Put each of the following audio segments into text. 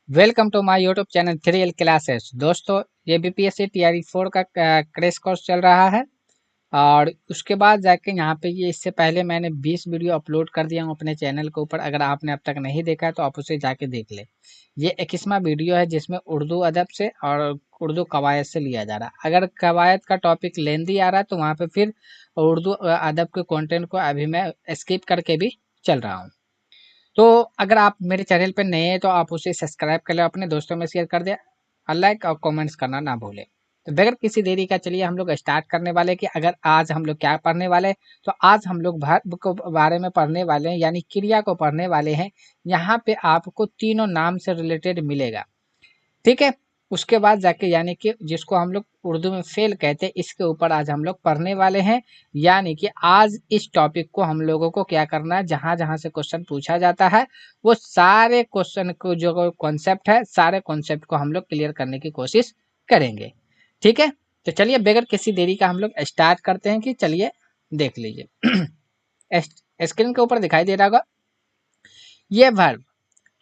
Welcome to my YouTube channel 3L क्लासेस। दोस्तों, ये बीपीएससी टीआरई 4 का क्रैश कोर्स चल रहा है और उसके बाद जाके यहाँ पे ये इससे पहले मैंने 20 वीडियो अपलोड कर दिया हूँ अपने चैनल के ऊपर। अगर आपने अब तक नहीं देखा है तो आप उसे जाके देख ले। ये 21वां वीडियो है जिसमें उर्दू अदब से और उर्दू कवायद से लिया जा रहा है। अगर कवायद का टॉपिक लेंदी आ रहा है तो वहाँ पे फिर उर्दू अदब के कंटेंट को अभी मैं स्किप करके भी चल रहा हूँ। तो अगर आप मेरे चैनल पर नए हैं तो आप उसे सब्सक्राइब कर ले, अपने दोस्तों में शेयर कर दे और लाइक और कमेंट्स करना ना भूले। तो बगैर किसी देरी का चलिए हम लोग स्टार्ट करने वाले कि अगर आज हम लोग क्या पढ़ने वाले हैं। तो आज हम लोग वर्ब को बारे में पढ़ने वाले हैं, यानी क्रिया को पढ़ने वाले हैं। यहाँ पे आपको तीनों नाम से रिलेटेड मिलेगा, ठीक है। उसके बाद जाके यानी कि जिसको हम लोग उर्दू में फेल कहते हैं, इसके ऊपर आज हम लोग पढ़ने वाले हैं। यानी कि आज इस टॉपिक को हम लोगों को क्या करना है, जहां जहां से क्वेश्चन पूछा जाता है वो सारे क्वेश्चन को जो कॉन्सेप्ट है, सारे कॉन्सेप्ट को हम लोग क्लियर करने की कोशिश करेंगे, ठीक है। तो चलिए बगैर किसी देरी का हम लोग स्टार्ट करते हैं कि चलिए देख लीजिए। स्क्रीन के ऊपर दिखाई दे रहा होगा ये वर्ब।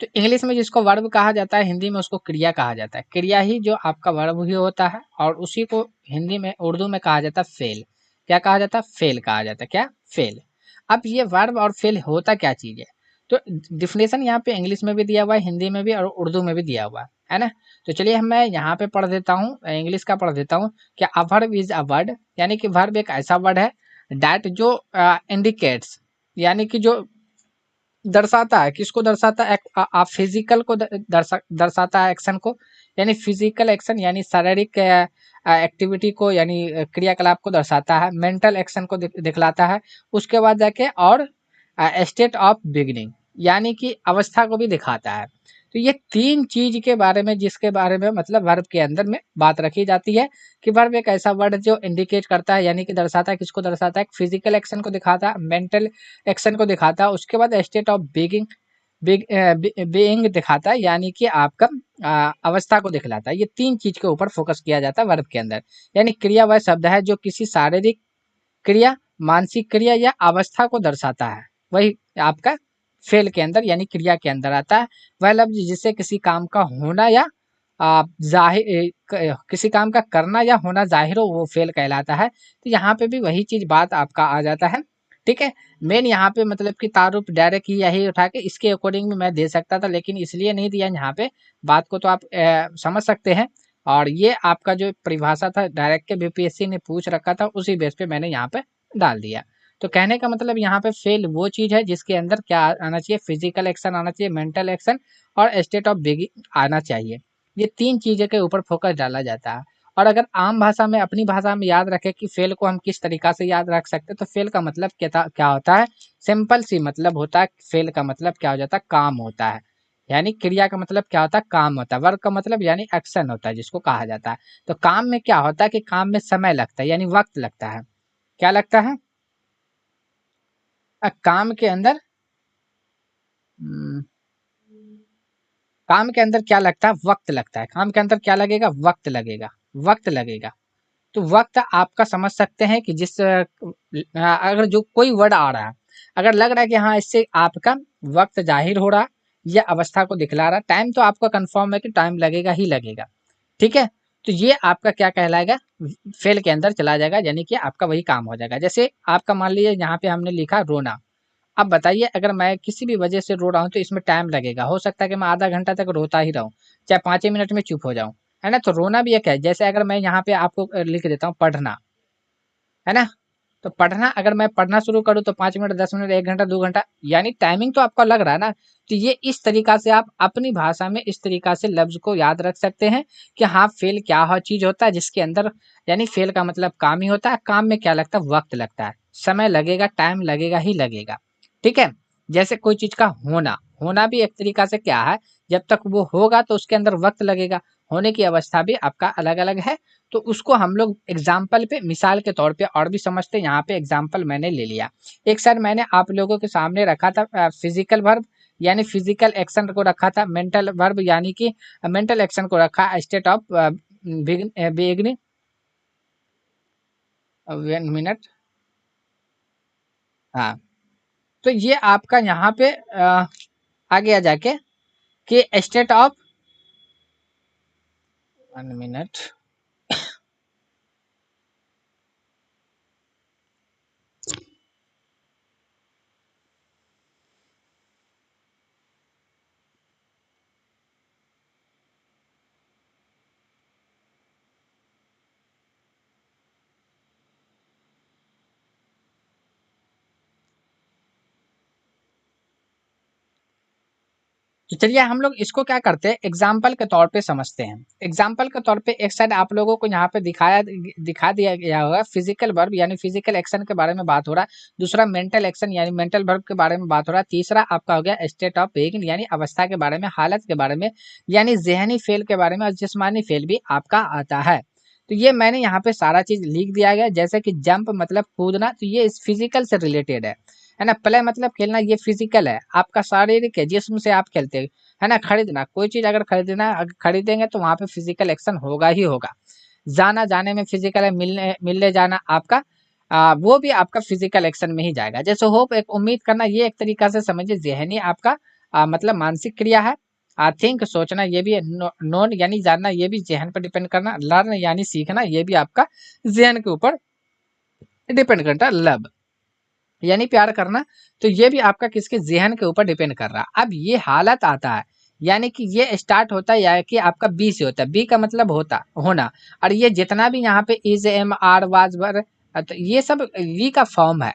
तो इंग्लिश में जिसको वर्ब कहा जाता है, हिंदी में उसको क्रिया कहा जाता है। क्रिया ही जो आपका वर्ब ही होता है और उसी को हिंदी में उर्दू में कहा जाता है फेल। क्या कहा जाता है? फेल कहा जाता है। क्या? फेल। अब ये वर्ब और फेल होता क्या चीज है? तो डिफिनेशन यहाँ पे इंग्लिश में भी दिया हुआ है, हिंदी में भी और उर्दू में भी दिया हुआ है ना। तो चलिए मैं यहाँ पे पढ़ देता हूँ, इंग्लिश का पढ़ देता हूँ कि a verb is a word, यानी कि वर्ब एक ऐसा वर्ड है दैट जो इंडिकेट्स, यानी कि जो दर्शाता है। किसको दर्शाता है? आप फिजिकल को दर्शाता है, एक्शन को, यानी फिजिकल एक्शन यानी शारीरिक एक्टिविटी को, यानी क्रियाकलाप को दर्शाता है। मेंटल एक्शन को दिखलाता है। उसके बाद जाके और स्टेट ऑफ बिगिनिंग यानी कि अवस्था को भी दिखाता है। तो ये तीन चीज के बारे में, जिसके बारे में मतलब वर्ब के अंदर में बात रखी जाती है कि वर्ब एक ऐसा वर्ड जो इंडिकेट करता है, यानी कि दर्शाता है। किसको दर्शाता है? फिजिकल एक्शन को दिखाता है, मेंटल एक्शन को दिखाता है। उसके बाद स्टेट ऑफ बीइंग दिखाता है, यानी कि आपका अवस्था को दिखलाता है। ये तीन चीज के ऊपर फोकस किया जाता है वर्ब के अंदर। यानी क्रिया वह शब्द है जो किसी शारीरिक क्रिया, मानसिक क्रिया या अवस्था को दर्शाता है। वही आपका फेल के अंदर यानी क्रिया के अंदर आता है। वह लफ्ज जिससे किसी काम का होना या किसी काम का करना या होना जाहिर हो, वो फेल कहलाता है। तो यहाँ पे भी वही चीज बात आपका आ जाता है, ठीक है। मेन यहाँ पे मतलब कि तारुफ डायरेक्ट ही यही उठा के इसके अकॉर्डिंग भी मैं दे सकता था, लेकिन इसलिए नहीं दिया यहाँ पे। बात को तो आप समझ सकते हैं। और ये आपका जो परिभाषा था डायरेक्ट के बीपीएससी ने पूछ रखा था, उसी बेस पे मैंने यहाँ पे डाल दिया। तो कहने का मतलब यहाँ पे फेल वो चीज है जिसके अंदर क्या आना चाहिए? फिजिकल एक्शन आना चाहिए, मेंटल एक्शन और स्टेट ऑफ बिगिन आना चाहिए। ये तीन चीजें के ऊपर फोकस डाला जाता है। और अगर आम भाषा में, अपनी भाषा में याद रखें कि फेल को हम किस तरीका से याद रख सकते हैं, तो फेल का मतलब क्या होता है? सिंपल सी मतलब होता है। फेल का मतलब क्या हो जाता है? काम होता है। यानी क्रिया का मतलब क्या होता है? काम होता है। वर्क का मतलब यानी एक्शन होता है, जिसको कहा जाता है। तो काम में क्या होता है कि काम में समय लगता है, यानी वक्त लगता है। क्या लगता है? काम के अंदर हम्म, काम के अंदर क्या लगता है? वक्त लगता है। काम के अंदर क्या लगेगा? वक्त लगेगा। वक्त लगेगा। तो वक्त आपका समझ सकते हैं कि जिस अगर जो कोई वर्ड आ रहा है, अगर लग रहा है कि हाँ इससे आपका वक्त जाहिर हो रहा, या अवस्था को दिखला रहा, टाइम तो आपका कंफर्म है कि टाइम लगेगा ही लगेगा, ठीक है। तो ये आपका क्या कहलाएगा? फेल के अंदर चला जाएगा, यानी कि आपका वही काम हो जाएगा। जैसे आपका मान लीजिए यहाँ पे हमने लिखा रोना। अब बताइए, अगर मैं किसी भी वजह से रो रहा हूँ तो इसमें टाइम लगेगा। हो सकता है कि मैं आधा घंटा तक रोता ही रहूँ, चाहे 5 ही मिनट में चुप हो जाऊँ, है ना। तो रोना भी एक है। जैसे अगर मैं यहाँ पे आपको लिख देता हूँ पढ़ना, है ना। तो पढ़ना, अगर मैं पढ़ना शुरू करूँ तो 5 मिनट, 10 मिनट, 1 घंटा, 2 घंटा, यानी टाइमिंग तो आपका लग रहा है ना। तो ये इस तरीका से आप अपनी भाषा में इस तरीका से लफ्ज को याद रख सकते हैं कि हाँ फेल क्या हो चीज होता है जिसके अंदर, यानी फेल का मतलब काम ही होता है। काम में क्या लगता है? वक्त लगता है, समय लगेगा, टाइम लगेगा ही लगेगा, ठीक है। जैसे कोई चीज का होना, होना भी एक तरीका से क्या है? जब तक वो होगा तो उसके अंदर वक्त लगेगा। होने की अवस्था भी आपका अलग अलग है। तो उसको हम लोग एग्जाम्पल पे, मिसाल के तौर पे और भी समझते हैं। यहाँ पे एग्जाम्पल मैंने ले लिया। एक सर मैंने आप लोगों के सामने रखा था फिजिकल वर्ब, यानी फिजिकल एक्शन को रखा था। मेंटल वर्ब यानी कि मेंटल एक्शन को रखा, स्टेट ऑफ बिगिनिंग। 1 मिनट। हाँ, तो ये आपका यहाँ पे आ गया जाके कि स्टेट ऑफ 1 मिनट। तो चलिए हम लोग इसको क्या करते हैं, एग्जाम्पल के तौर पे समझते हैं। एग्जाम्पल के तौर पे एक साइड आप लोगों को यहाँ पे दिखा दिया गया होगा फिजिकल वर्ब यानी फिजिकल एक्शन के बारे में बात हो रहा है। दूसरा मेंटल एक्शन यानी मेंटल वर्ब के बारे में बात हो रहा है। तीसरा आपका हो गया स्टेट ऑफ बीइंग यानी अवस्था के बारे में, हालत के बारे में, यानी जहनी फेल के बारे में, और जिस्मानी फेल भी आपका आता है। तो ये मैंने यहाँ पे सारा चीज लिख दिया गया। जैसे कि जंप मतलब कूदना, तो ये इस फिजिकल से रिलेटेड है ना। प्ले मतलब खेलना, ये फिजिकल है, आपका शारीरिक है, जिस्म से आप खेलते हैं, है ना। खरीदना, कोई चीज अगर खरीदेंगे तो वहां पे फिजिकल एक्शन होगा ही होगा। जाना, जाने में फिजिकल है, मिलने मिलने जाना आपका वो भी आपका फिजिकल एक्शन में ही जाएगा। जैसे होप एक उम्मीद करना, ये एक तरीका से समझिए जहनी आपका मतलब मानसिक क्रिया है। थिंक सोचना, ये भी नोन यानी जानना, ये भी जहन पर डिपेंड करना। लर्न यानी सीखना, ये भी आपका जहन के ऊपर डिपेंड करता है। लव यानी प्यार करना, तो ये भी आपका किसके जहन के ऊपर डिपेंड कर रहा है। अब ये हालत आता है, यानी कि ये स्टार्ट होता है या कि आपका बी से होता है। बी का मतलब होता होना, और ये जितना भी यहाँ पे is am are was were, तो ये सब वी का फॉर्म है।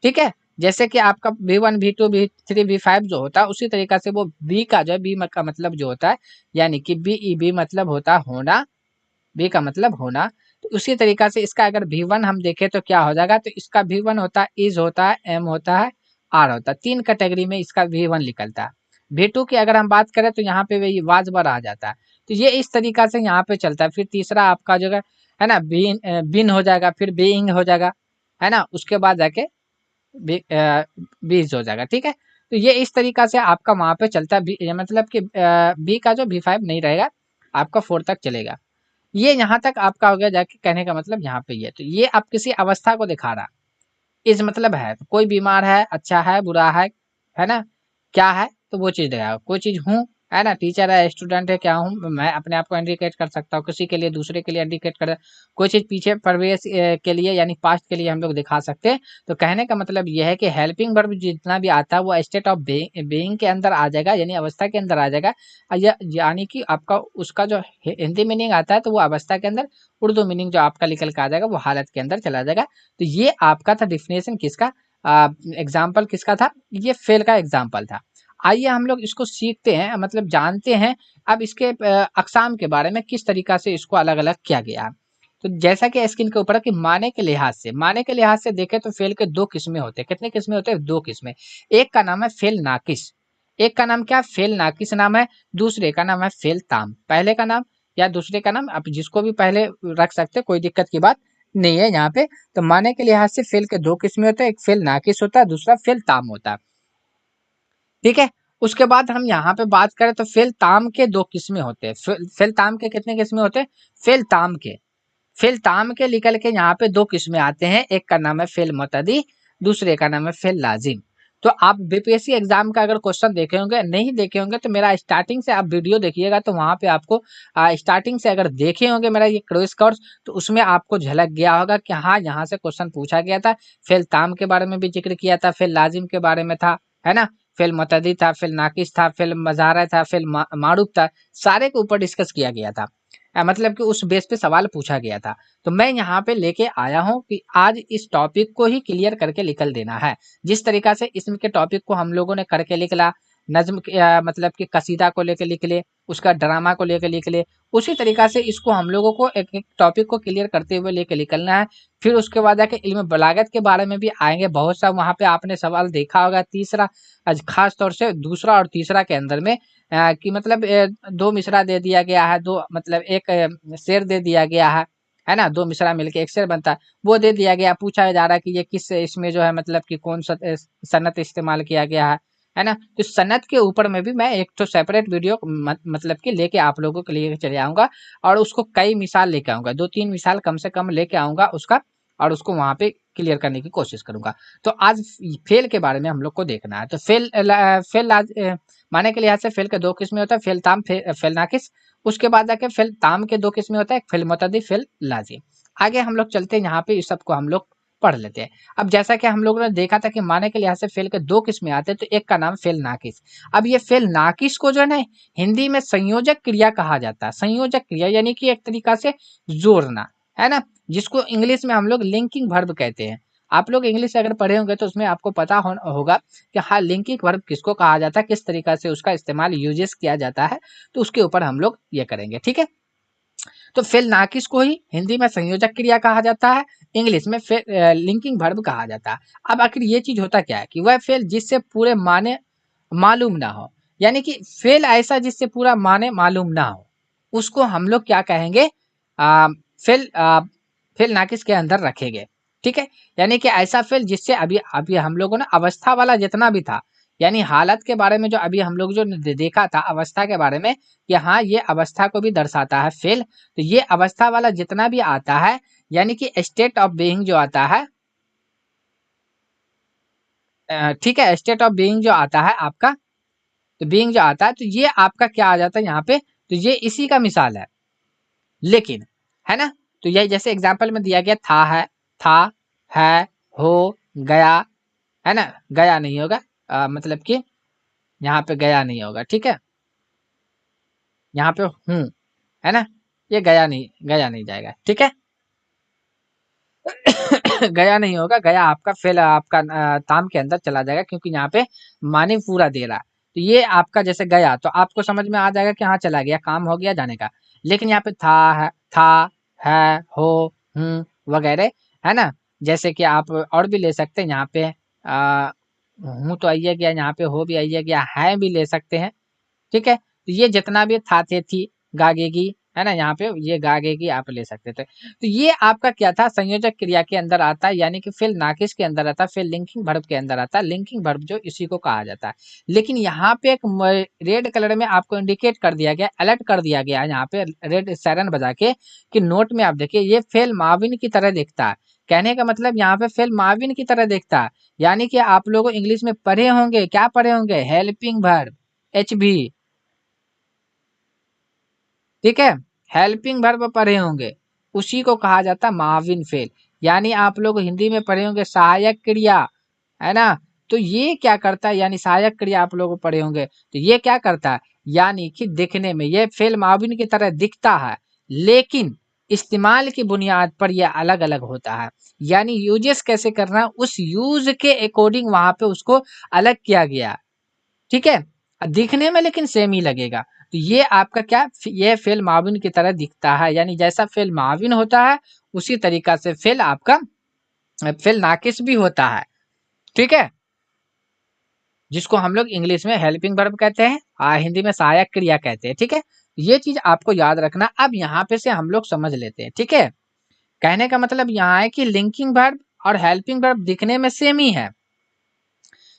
ठीक है, जैसे कि आपका V1 V2 V3 V5 जो होता है, उसी तरीका से वो बी का जो है, बी का मतलब जो होता है, यानी कि बी मतलब होता है होना, बी का मतलब होना। तो उसी तरीका से इसका अगर V1 हम देखें तो क्या हो जाएगा, तो इसका V1 होता है इज होता है, एम होता है, आर होता है। तीन कैटेगरी में इसका V1 निकलता है। V2 की अगर हम बात करें तो यहाँ पे वही वाजबर आ जाता है। तो ये इस तरीका से यहाँ पे चलता है। फिर तीसरा आपका जो है ना बिन हो जाएगा, फिर बीइंग हो जाएगा, है ना। उसके बाद जाके बीज हो जाएगा। ठीक है, तो ये इस तरीका से आपका वहां पे चलता है। मतलब कि बी का जो V5 नहीं रहेगा, आपका 4 तक चलेगा। ये यहाँ तक आपका हो गया। जाके कहने का मतलब यहाँ पे ये, तो ये आप किसी अवस्था को दिखा रहा। इस मतलब है तो कोई बीमार है, अच्छा है, बुरा है ना, क्या है, तो वो चीज दिखाएगा। कोई चीज हूँ, है ना, टीचर है, स्टूडेंट है, क्या हूँ, मैं अपने आप को इंडिकेट कर सकता हूँ, किसी के लिए, दूसरे के लिए इंडिकेट कर। कोई चीज पीछे प्रवेश के लिए यानी पास्ट के लिए हम लोग दिखा सकते हैं। तो कहने का मतलब यह है कि हेल्पिंग वर्ब जितना भी आता है वो स्टेट ऑफ बीइंग के अंदर आ जाएगा, यानी अवस्था के अंदर आ जाएगा। यानी कि आपका उसका जो हिंदी मीनिंग आता है तो वो अवस्था के अंदर, उर्दू मीनिंग जो आपका निकल के आ जाएगा वो हालत के अंदर चला जाएगा। तो ये आपका था डिफिनेशन किसका, एग्जाम्पल किसका था, ये फेल का एग्जाम्पल था। आइए हम लोग इसको सीखते हैं, मतलब जानते हैं अब इसके अकसाम के बारे में, किस तरीका से इसको अलग अलग किया गया है। तो जैसा कि स्क्रीन के ऊपर है कि माने के लिहाज से देखें तो फेल के दो किस्में होते हैं। कितने किस्में होते हैं, दो किस्में। एक का नाम है फेल नाकिस, एक का नाम क्या, फेल नाकिस नाम है। दूसरे का नाम है फेल ताम। पहले का नाम या दूसरे का नाम आप जिसको भी पहले रख सकते, कोई दिक्कत की बात नहीं है यहाँ पे। तो माने के लिहाज से फेल के दो किस्में होते हैं, एक फेल नाकिस होता है, दूसरा फेल ताम होता है। ठीक है, उसके बाद हम यहाँ पे बात करें तो फेल ताम के दो किस्में होते हैं। फेल ताम के कितने किस्में होते हैं, फेल ताम के, फेल ताम के निकल के यहाँ पे दो किस्में आते हैं। एक का नाम है फेल मुतदी, दूसरे का नाम है फेल लाजिम। तो आप बीपीएससी एग्जाम का अगर क्वेश्चन देखे होंगे, नहीं देखे होंगे तो मेरा स्टार्टिंग से आप वीडियो देखिएगा, तो वहां पे आपको स्टार्टिंग से अगर देखे होंगे मेरा ये क्रैश कोर्स, तो उसमें आपको झलक गया होगा कि हाँ यहाँ से क्वेश्चन पूछा गया था। फेल ताम के बारे में भी जिक्र किया था, फेल लाजिम के बारे में था, है ना, फेल मुतदी था, फेल नाकिस था, फेल मजारा था, फेल मारूफ था, सारे के ऊपर डिस्कस किया गया था। मतलब कि उस बेस पे सवाल पूछा गया था। तो मैं यहाँ पे लेके आया हूँ कि आज इस टॉपिक को ही क्लियर करके निकल देना है। जिस तरीका से इसमें के टॉपिक को हम लोगों ने करके निकला, नज्म मतलब कि कसीदा को लेके लिख ले, उसका ड्रामा को लेके लिख ले, उसी तरीका से इसको हम लोगों को एक एक टॉपिक को क्लियर करते हुए लेके निकलना है। फिर उसके बाद जाके इल्म बलागत के बारे में भी आएंगे बहुत सा। वहाँ पे आपने सवाल देखा होगा तीसरा, खास तौर से दूसरा और तीसरा के अंदर में कि मतलब दो मिसरा दे दिया गया है, दो मतलब एक शेर दे दिया गया है ना, दो मिसरा मिलके एक शेर बनता है, वो दे दिया गया। पूछा जा रहा है कि ये किस इसमें जो है मतलब कि कौन सा सनत इस्तेमाल किया गया है ना। तो सनत के ऊपर में भी मैं एक तो सेपरेट वीडियो मतलब कि लेके आप लोगों के लिए चले आऊंगा, और उसको कई मिसाल लेके आऊंगा, दो तीन मिसाल कम से कम लेके आऊंगा उसका, और उसको वहां पे क्लियर करने की कोशिश करूंगा। तो आज फेल के बारे में हम लोग को देखना है। तो फेल माने के लिहाज से फेल के दो किस्में होता है, फेल ताम फेल नाकिस। उसके बाद जाके फेल ताम के दो किस्में होता है, फेल मुतअद्दी फेल लाजिम। आगे हम लोग चलते हैं, यहाँ पे इस सबको हम लोग पढ़ लेते हैं। अब जैसा कि हम लोगों ने देखा था कि माने के लिहाज से फेल के दो किस्में आते हैं, तो एक का नाम फेल नाकिस। अब ये फेल नाकिस को जो है ना हिंदी में संयोजक क्रिया कहा जाता है। संयोजक क्रिया यानी कि एक तरीका से जोड़ना, है ना, जिसको इंग्लिश में हम लोग लिंकिंग वर्ब कहते हैं। आप लोग इंग्लिश अगर पढ़े होंगे तो उसमें आपको पता होगा कि हाँ लिंकिंग वर्ब किसको कहा जाता है, किस तरीका से उसका इस्तेमाल यूजेस किया जाता है, तो उसके ऊपर हम लोग ये करेंगे। ठीक है, तो फेल नाकिस को ही हिंदी में संयोजक क्रिया कहा जाता है, इंग्लिश में फेल लिंकिंग वर्ब कहा जाता है। अब आखिर ये चीज होता क्या है कि वह फेल जिससे पूरे माने मालूम ना हो, यानी कि फेल ऐसा जिससे पूरा माने मालूम ना हो, उसको हम लोग क्या कहेंगे, आ, फेल फेल नाकिस के अंदर रखेंगे। ठीक है, यानी कि ऐसा फेल जिससे अभी अभी हम लोगों ने अवस्था वाला जितना भी था, यानी हालत के बारे में जो अभी हम लोग जो देखा था अवस्था के बारे में कि हाँ ये अवस्था को भी दर्शाता है फेल, तो ये अवस्था वाला जितना भी आता है, यानी कि स्टेट ऑफ बीइंग जो आता है, ठीक है, स्टेट ऑफ बीइंग जो आता है आपका, तो बीइंग जो आता है तो ये आपका क्या आ जाता है यहाँ पे, तो ये इसी का मिसाल है। लेकिन, है ना, तो ये जैसे एग्जाम्पल में दिया गया था, है, हो, गया, है ना, गया नहीं होगा, मतलब कि यहाँ पे गया नहीं होगा। ठीक है, यहाँ पे हूँ, है ना, ये गया नहीं जाएगा। ठीक है गया नहीं होगा, गया आपका फेल आपका ताम के अंदर चला जाएगा, क्योंकि यहाँ पे माने पूरा दे रहा है। तो ये आपका जैसे गया तो आपको समझ में आ जाएगा कि हाँ चला गया, काम हो गया जाने का। लेकिन यहाँ पे था है हो, वगैरह, है ना, जैसे कि आप और भी ले सकते हैं यहाँ पे, हूँ तो आइए गया, यहाँ पे हो भी आइए गया, है भी ले सकते हैं। ठीक है, तो ये जितना भी था थे थी गागेगी, है ना, यहाँ पे ये गागेगी आप ले सकते थे। तो ये आपका क्या था, संयोजक क्रिया के अंदर आता है, यानी कि फेल नाकिस के अंदर आता है, फेल लिंकिंग वर्ब के अंदर आता है। लिंकिंग वर्ब जो इसी को कहा जाता है। लेकिन यहाँ पे एक रेड कलर में आपको इंडिकेट कर दिया गया, अलर्ट कर दिया गया है यहाँ पे रेड सायरन बजा के, कि नोट में आप देखिए ये फेल माविन की तरह दिखता है। कहने का मतलब यहाँ पे फेल माविन की तरह दिखता है, यानी कि आप लोग इंग्लिश में पढ़े होंगे, क्या पढ़े होंगे, हेल्पिंग वर्ब, एच बी। ठीक है, हेल्पिंग वर्ब पढ़े होंगे, उसी को कहा जाता है माविन फेल। यानी आप लोग हिंदी में पढ़े होंगे सहायक क्रिया, है ना, तो ये क्या करता है, यानी सहायक क्रिया आप लोग पढ़े होंगे, तो ये क्या करता है, यानी कि दिखने में ये फेल माविन की तरह दिखता है, लेकिन इस्तेमाल की बुनियाद पर यह अलग अलग होता है। यानी यूजेस कैसे करना है, उस यूज के अकॉर्डिंग वहां पे उसको अलग किया गया। ठीक है, दिखने में लेकिन सेम ही लगेगा। तो ये आपका क्या, ये फेल माविन की तरह दिखता है, यानी जैसा फेल माविन होता है उसी तरीका से फेल आपका फेल नाकिस भी होता है। ठीक है, जिसको हम लोग इंग्लिश में हेल्पिंग वर्ब कहते हैं, हिंदी में सहायक क्रिया कहते हैं। ठीक है, ये चीज आपको याद रखना। अब यहाँ पे से हम लोग समझ लेते हैं। ठीक है, कहने का मतलब यहाँ है कि लिंकिंग वर्ब और हेल्पिंग वर्ब दिखने में सेम ही है,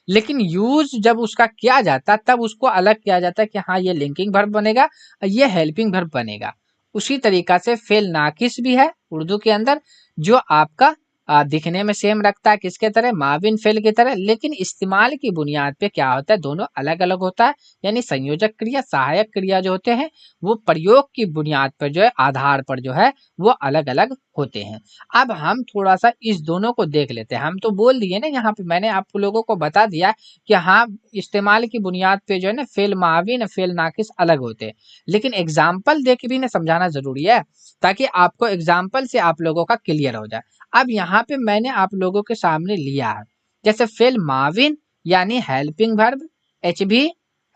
लेकिन यूज जब उसका किया जाता है तब उसको अलग किया जाता है कि हाँ ये लिंकिंग वर्ब बनेगा और ये हेल्पिंग वर्ब बनेगा। उसी तरीका से फेल नाकिस भी है उर्दू के अंदर, जो आपका दिखने में सेम रखता है किसके तरह, माविन फेल की तरह, लेकिन इस्तेमाल की बुनियाद पे क्या होता है, दोनों अलग अलग होता है। यानी संयोजक क्रिया सहायक क्रिया जो होते हैं वो प्रयोग की बुनियाद पर जो है, आधार पर जो है वो अलग अलग होते हैं। अब हम थोड़ा सा इस दोनों को देख लेते हैं। हम तो बोल दिए ना, यहाँ पे मैंने आप लोगों को बता दिया कि हाँ इस्तेमाल की बुनियाद पे जो है ना फेल माविन फेल नाकिस अलग होते हैं, लेकिन एग्जाम्पल दे के भी ना समझाना जरूरी है, ताकि आपको एग्जाम्पल से आप लोगों का क्लियर हो जाए। अब यहाँ पे मैंने आप लोगों के सामने लिया है, जैसे फेल माविन यानी हेल्पिंग वर्ब, एच भी,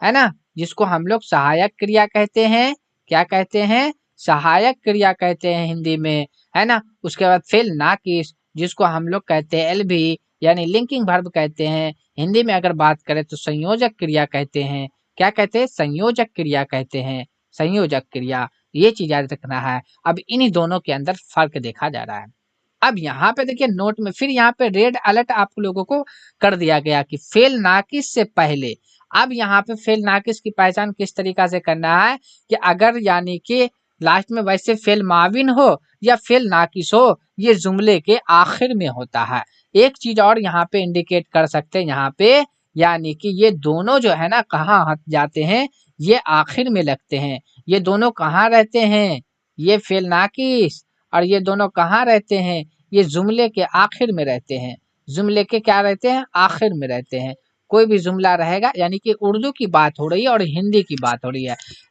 है ना, जिसको हम लोग सहायक क्रिया कहते हैं। क्या कहते हैं, सहायक क्रिया कहते हैं हिंदी में, है ना। उसके बाद फेल नाकिस जिसको हम लोग कहते हैं एल भी, यानी लिंकिंग वर्ब कहते हैं। हिंदी में अगर बात करें तो संयोजक क्रिया कहते हैं। क्या कहते हैं, संयोजक क्रिया कहते हैं, संयोजक क्रिया। ये चीज याद रखना है। अब इन्हीं दोनों के अंदर फर्क देखा जा रहा है। अब यहाँ पे देखिए नोट में फिर यहाँ पे रेड अलर्ट आप लोगों को कर दिया गया कि फेल नाकिस से पहले। अब यहाँ पे फेल नाकिस की पहचान किस तरीका से करना है कि अगर यानी कि लास्ट में, वैसे फेल माविन हो या फेल नाकिस हो, ये जुमले के आखिर में होता है। एक चीज और यहाँ पे इंडिकेट कर सकते हैं यहाँ पे, यानी कि ये दोनों जो है ना कहाँ जाते हैं, ये आखिर में लगते हैं। ये दोनों कहाँ रहते हैं, ये फेल नाकिस, और ये दोनों कहाँ रहते हैं, ये जुमले के आखिर में रहते हैं। जुमले के क्या रहते हैं, आखिर में रहते हैं। कोई भी जुमला रहेगा, यानी कि उर्दू की बात हो रही है और हिंदी की बात हो रही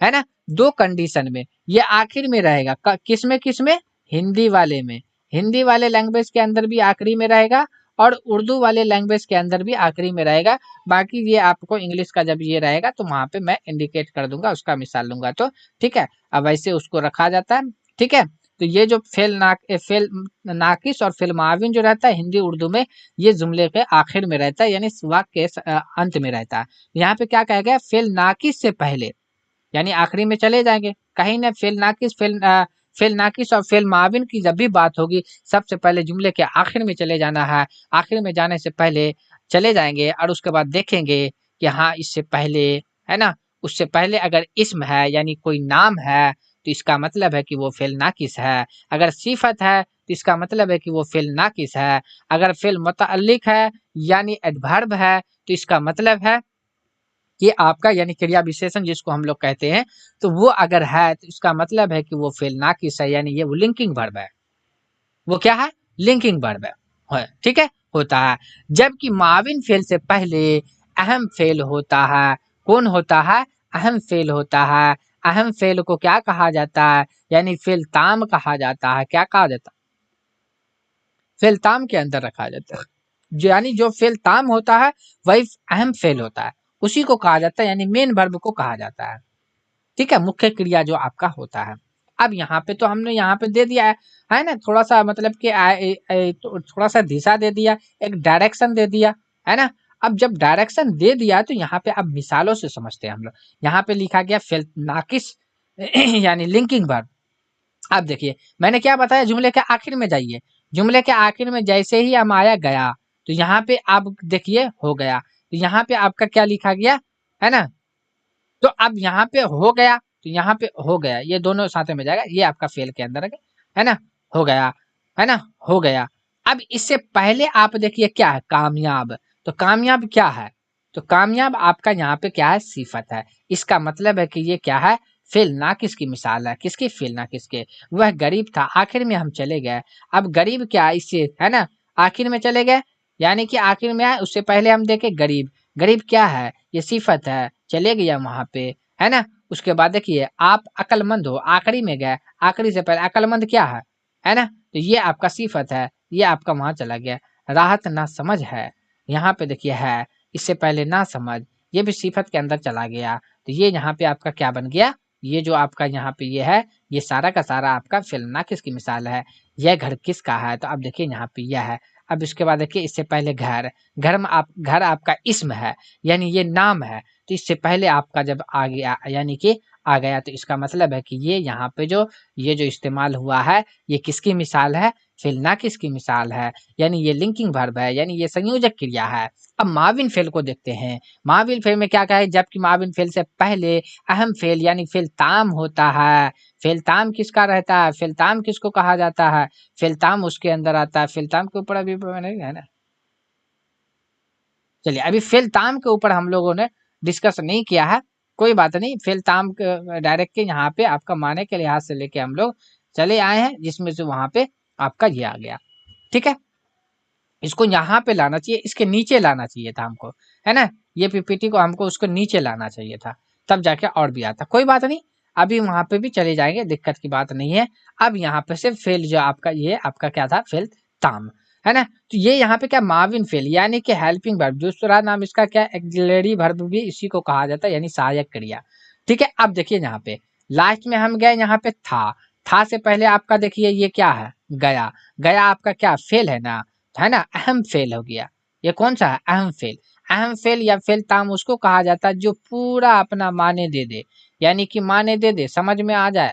है ना, दो कंडीशन में ये आखिर में रहेगा। किस में, किस में, हिंदी वाले में। हिंदी वाले लैंग्वेज के अंदर भी आखिरी में रहेगा और उर्दू वाले लैंग्वेज के अंदर भी आखिरी में रहेगा। बाकी ये आपको इंग्लिश का जब ये रहेगा तो वहां पे मैं इंडिकेट कर दूंगा, उसका मिसाल लूंगा तो ठीक है। अब वैसे उसको रखा जाता है, ठीक है। तो ये जो फेल नाकिस और फेल माविन जो रहता है हिंदी उर्दू में, ये जुमले के आखिर में रहता है, यानी वाक्य के अंत में रहता है। यहाँ पे क्या कहा गया, फेल नाकिस से पहले, यानी आखिरी में चले जाएंगे। कहीं ना फेल नाकिस और फेल माविन की जब भी बात होगी, सबसे पहले जुमले के आखिर में चले जाना है। आखिर में जाने से पहले चले जाएंगे और उसके बाद देखेंगे कि हाँ इससे पहले, है ना, उससे पहले अगर इस्म है यानी कोई नाम है तो इसका मतलब है कि वो फेल नाकिस है। अगर सिफत है तो इसका मतलब है कि वो फेल नाकिस है। अगर फेल मुतअल्लिक है यानी एडवर्ब है तो इसका मतलब है कि आपका, यानी क्रिया विशेषण जिसको हम लोग कहते हैं, तो वो अगर है तो इसका मतलब है कि वो फेल नाकिस है, यानी ये वो लिंकिंग वर्ब है। वो क्या है, लिंकिंग वर्ब है, ठीक है, होता है। जबकि माविन फेल से पहले अहम फेल होता है। कौन होता है, अहम फेल होता है। अहम फेल को क्या कहा जाता है, यानी फेल ताम कहा जाता है। क्या कहा जाता है, फेल ताम के अंदर रखा जाता है। यानी जो फेल ताम होता है वही अहम फेल होता है, उसी को कहा जाता है, यानी मेन वर्ब को कहा जाता है। ठीक है, मुख्य क्रिया जो आपका होता है। अब यहाँ पे तो हमने यहाँ पे दे दिया है ना, थोड़ा सा मतलब कि तो थोड़ा सा दिशा दे दिया, एक डायरेक्शन दे दिया, है ना। अब जब डायरेक्शन दे दिया तो यहाँ पे अब मिसालों से समझते हैं हम लोग। यहाँ पे लिखा गया फेल नाकिस यानी लिंकिंग वर्ब। अब देखिए मैंने क्या बताया, जुमले के आखिर में जाइए। जुमले के आखिर में जैसे ही हम आया गया तो यहाँ पे आप देखिए हो गया, तो यहाँ पे आपका क्या लिखा गया, है ना। तो अब यहाँ पे हो गया, तो यहाँ पे हो गया, ये दोनों साथ में जाएगा, ये आपका फेल के अंदर है ना, हो गया, है ना, हो गया। अब इससे पहले आप देखिए क्या है, कामयाब। तो कामयाब क्या है, तो कामयाब आपका यहाँ पे क्या है, सिफत है। इसका मतलब है कि ये क्या है, फेल ना किसकी मिसाल है, किसकी, फेल ना किसके। वह गरीब था, आखिर में हम चले गए। अब गरीब क्या है, इससे है ना आखिर में चले गए, यानी कि आखिर में आए, उससे पहले हम देखे गरीब। गरीब क्या है, ये सिफत है, चले गया वहां पे, है ना। उसके बाद देखिए आप अक्लमंद हो, आखिरी में गए, आखिरी से पहले अक्लमंद क्या है ना, तो ये आपका सिफत है, ये आपका वहां चला गया। राहत ना समझ है, यहाँ पे देखिए है, इससे पहले ना समझ, ये भी सिफत के अंदर चला गया, तो ये यहाँ पे आपका क्या बन गया, ये जो आपका यहाँ पे ये है, ये सारा का सारा आपका फिल्म किसकी मिसाल है। यह घर किसका है, तो अब देखिए यहाँ पे यह है। अब इसके बाद देखिए इससे पहले घर, घर में आप, घर आपका इस्म है, यानी ये नाम है, तो इससे पहले आपका जब आ गया, यानी कि आ गया, तो इसका मतलब है कि ये यहाँ पे जो ये जो इस्तेमाल हुआ है, ये किसकी मिसाल है, फेल ना किसकी मिसाल है, यानी ये लिंकिंग वर्ब है, यानी ये संयोजक क्रिया है। अब माविन फेल को देखते हैं। माविन फेल में क्या कहा है, जबकि माविन फेल से पहले अहम फेल यानी फेल ताम होता है। फेल ताम किसका रहता है, फेल ताम किसको कहा जाता है, फेल ताम उसके अंदर आता है। फेल ताम के ऊपर अभी मैंने है ना, चलिए अभी फेल ताम के ऊपर हम लोगों ने डिस्कस नहीं किया है, कोई बात नहीं। फेल ताम डायरेक्ट के यहाँ पे आपका माने के लिहाज से लेके हम लोग चले आए हैं, जिसमें से वहां पे आपका ये आ गया, ठीक है। इसको यहाँ पे लाना चाहिए, इसके नीचे लाना चाहिए था हमको, है ना। ये पीपीटी को हमको उसको नीचे लाना चाहिए था, तब जाके और भी आता, कोई बात नहीं। अभी वहां पे भी चले जाएंगे, दिक्कत की बात नहीं है। अब यहाँ पे से फेल जो आपका, ये आपका क्या था, फेल ताम, है ना। तो ये यहाँ पे क्या, माविन फेल यानी कि हेल्पिंग वर्ब, दूसरा नाम इसका क्या, एक्सिलरी वर्ब भी इसी को कहा जाता है, यानी सहायक क्रिया, ठीक है। अब देखिए यहाँ पे लास्ट में हम गए, यहाँ पे था से पहले आपका देखिए ये क्या है, गया। गया आपका क्या, फेल है ना, अहम फेल हो गया। ये कौन सा है, अहम फेल। अहम फेल या फेल ताम उसको कहा जाता है जो पूरा अपना माने दे दे, यानी कि माने दे दे, समझ में आ जाए,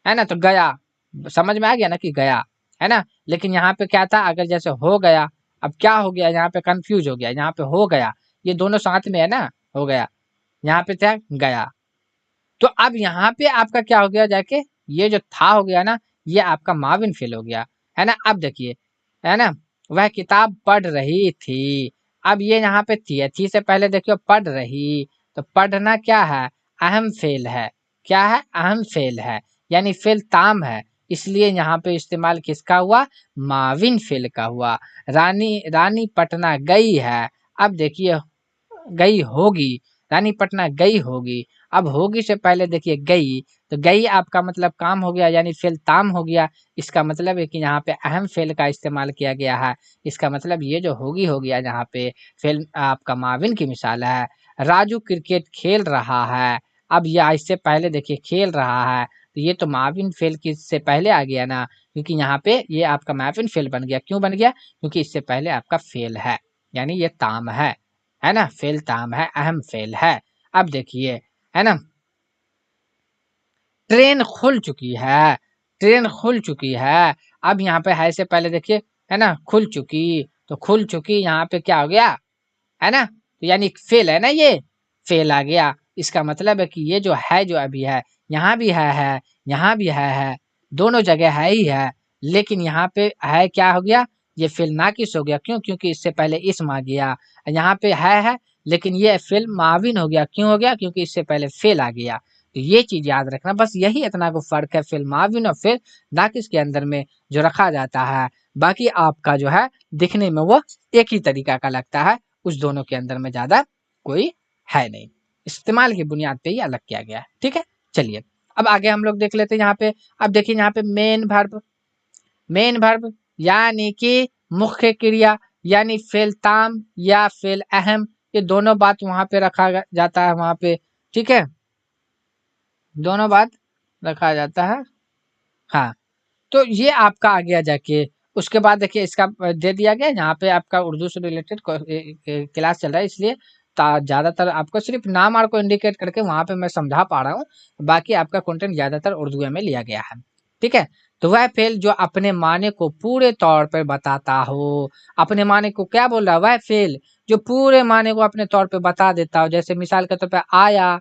है ना। तो गया समझ में आ गया ना कि गया, है ना। लेकिन यहाँ पे क्या था, अगर जैसे हो गया, अब क्या हो गया, यहाँ पे कंफ्यूज हो गया, यहाँ पे हो गया, ये दोनों साथ में है ना, हो गया, यहाँ पे था गया। तो अब यहाँ पे आपका क्या हो गया, जाके ये जो था हो गया ना, ये आपका माविन फेल हो गया, है ना। अब देखिए, है ना, वह किताब पढ़ रही थी। अब ये यहाँ पे थी से पहले देखियो पढ़ रही, तो पढ़ना क्या है, अहम फेल है। क्या है, अहम फेल है, यानी फेल ताम है, इसलिए यहाँ पे इस्तेमाल किसका हुआ, माविन फेल का हुआ। रानी रानी पटना गई है। अब देखिए गई होगी, रानी पटना गई होगी। अब होगी से पहले देखिए गई, तो गई आपका मतलब काम हो गया, यानी फेल ताम हो गया। इसका मतलब है कि यहाँ पे अहम फेल का इस्तेमाल किया गया है। इसका मतलब ये जो होगी हो गया यहाँ पे फेल आपका माविन की मिसाल है। राजू क्रिकेट खेल रहा है। अब यह इससे पहले देखिए खेल रहा है, तो ये तो माविन फेल की से पहले आ गया ना, क्योंकि यहाँ पे ये आपका माविन फेल बन गया। क्यों बन गया, क्योंकि इससे पहले आपका फेल है, यानी ये ताम है ना, फेल ताम है, अहम फेल है। अब देखिए, है ना, ट्रेन खुल चुकी है, ट्रेन खुल चुकी है। अब यहाँ पे है से पहले देखिए, है ना, खुल चुकी, तो खुल चुकी यहाँ पे क्या हो गया, है ना, तो यानी फेल है ना, ये फेल आ गया। इसका मतलब है कि ये जो है, जो अभी है, यहाँ भी है, यहाँ भी है, दोनों जगह है ही है, लेकिन यहाँ पे है क्या हो गया, ये फेल नाकिस हो गया। क्यों, क्योंकि इससे पहले इसम आ गया। यहाँ पे है, लेकिन ये फेल माविन हो गया। क्यों हो गया, क्योंकि इससे पहले फेल आ गया। तो ये चीज याद रखना, बस यही इतना को फर्क है फेल माविन और फेल नाकिस के अंदर में जो रखा जाता है। बाकी आपका जो है दिखने में वो एक ही तरीका का लगता है, उस दोनों के अंदर में ज्यादा कोई है नहीं। इस्तेमाल की बुनियाद पे ही अलग किया गया है, ठीक है। चलिए अब आगे हम लोग देख लेते हैं यहाँ पे। अब देखिए यहाँ पे मेन वर्ब, मेन वर्ब यानी कि मुख्य क्रिया, यानी फेल ताम या फेल अहम, ये दोनों बात वहां पे रखा जाता है वहां पे, ठीक है, दोनों बात रखा जाता है। हाँ, तो ये आपका आ गया जाके। उसके बाद देखिए इसका दे दिया गया, यहाँ पे आपका उर्दू से रिलेटेड क्लास चल रहा है, इसलिए ज्यादातर आपको सिर्फ नाम और को इंडिकेट करके वहां पे मैं समझा पा रहा हूँ। बाकी आपका कंटेंट ज्यादातर उर्दू में लिया गया है, ठीक है। तो वह फेल जो अपने माने को पूरे तौर पर बताता हो, अपने माने को क्या बोल रहा है, वह फेल जो पूरे माने को अपने तौर पे बता देता हो। जैसे मिसाल के तौर पे आया,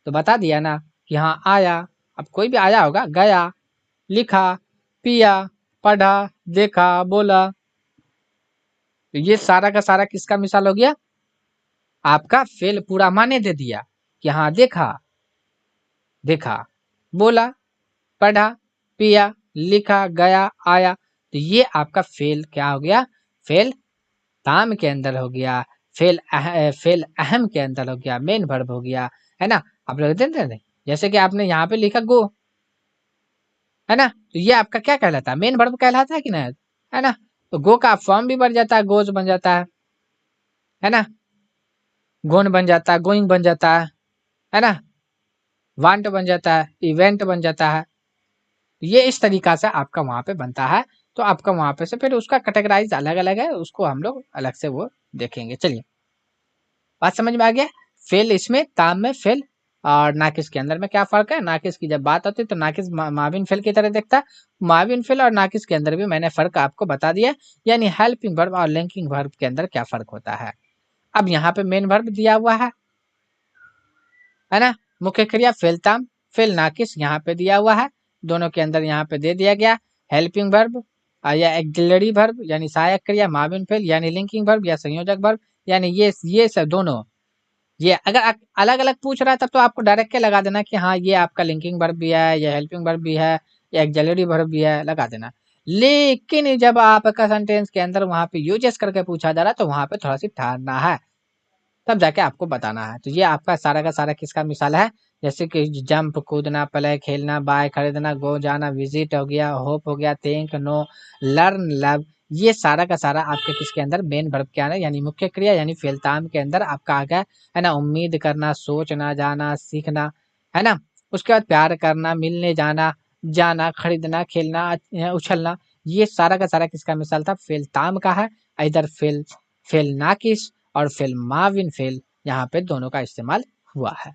तो बता दिया ना कि हाँ आया। अब कोई भी आया होगा, गया, लिखा, पिया, पढ़ा, देखा, बोला, तो ये सारा का सारा किसका मिसाल हो गया, आपका फेल पूरा माने दे दिया कि हाँ देखा, देखा, बोला, पढ़ा, पिया, लिखा, गया, आया। तो ये आपका फेल क्या हो गया, फेल ताम के अंदर हो गया, फेल अहम के अंदर हो गया, मेन वर्ब हो गया, है ना। आप लोग देख रहे हैं, जैसे कि आपने यहाँ पे लिखा गो, है ना, तो ये आपका क्या कहलाता है, मेन वर्ब कहलाता है कि नहीं, है ना। तो गो का फॉर्म भी बन जाता है, गोज बन जाता है ना, गोन बन जाता है, गोइंग बन जाता है ना, वांट बन जाता है, इवेंट बन जाता है। ये इस तरीका से आपका वहां पे बनता है। तो आपका वहां पे से फिर उसका कैटेगराइज अलग अलग है, उसको हम लोग अलग से वो देखेंगे। चलिए बात समझ में आ गया। फेल इसमें, ताम में फेल, और नाकिस के अंदर में क्या फर्क है। नाकिस की जब बात होती है तो नाकिस माविन फेल की तरह देखता है। माविन फेल और नाकिस के अंदर भी मैंने फर्क आपको बता दिया, यानी हेल्पिंग वर्ब और लिंकिंग वर्ब के अंदर क्या फर्क होता है। अब यहाँ पे मेन वर्ब दिया हुआ है ना, मुख्य क्रिया फेल ताम, फेल नाकिस यहाँ पे दिया हुआ है, दोनों के अंदर यहाँ पे दे दिया गया। हेल्पिंग वर्ब या एक्सिलरी वर्ब यानी सहायक क्रिया माविन फेल, यानी लिंकिंग वर्ब या संयोजक वर्ब, यानी ये सब दोनों। ये अगर अलग अलग पूछ रहा है तब तो आपको डायरेक्ट के लगा देना कि हाँ ये आपका लिंकिंग वर्ब भी है, या हेल्पिंग वर्ब भी है, या एक्सिलरी वर्ब भी है, लगा देना। लेकिन जब आपका सेंटेंस के अंदर वहां पे यूजेस करके पूछा जा रहा है तो वहां पे थोड़ा सी ठहरना है, तब जाके आपको बताना है। तो ये आपका सारा का सारा किसका मिसाल है, जैसे कि जंप कूदना, प्ले खेलना, बाय खरीदना, गो जाना, विजिट हो गया, होप हो गया, थिंक, नो, लर्न, लव। ये सारा का सारा आपके किसके अंदर, मेन वर्ब के अंदर, यानी मुख्य क्रिया यानी फेलताम के अंदर आपका आ गया, है ना। उम्मीद करना, सोचना, जाना, सीखना, है ना। उसके बाद प्यार करना, मिलने जाना, जाना, खरीदना, खेलना, उछलना। ये सारा का सारा किसका मिसाल था, फेलताम का है। इधर फेल फेल नाकिस और फेल माविन फेल, यहाँ पे दोनों का इस्तेमाल हुआ है।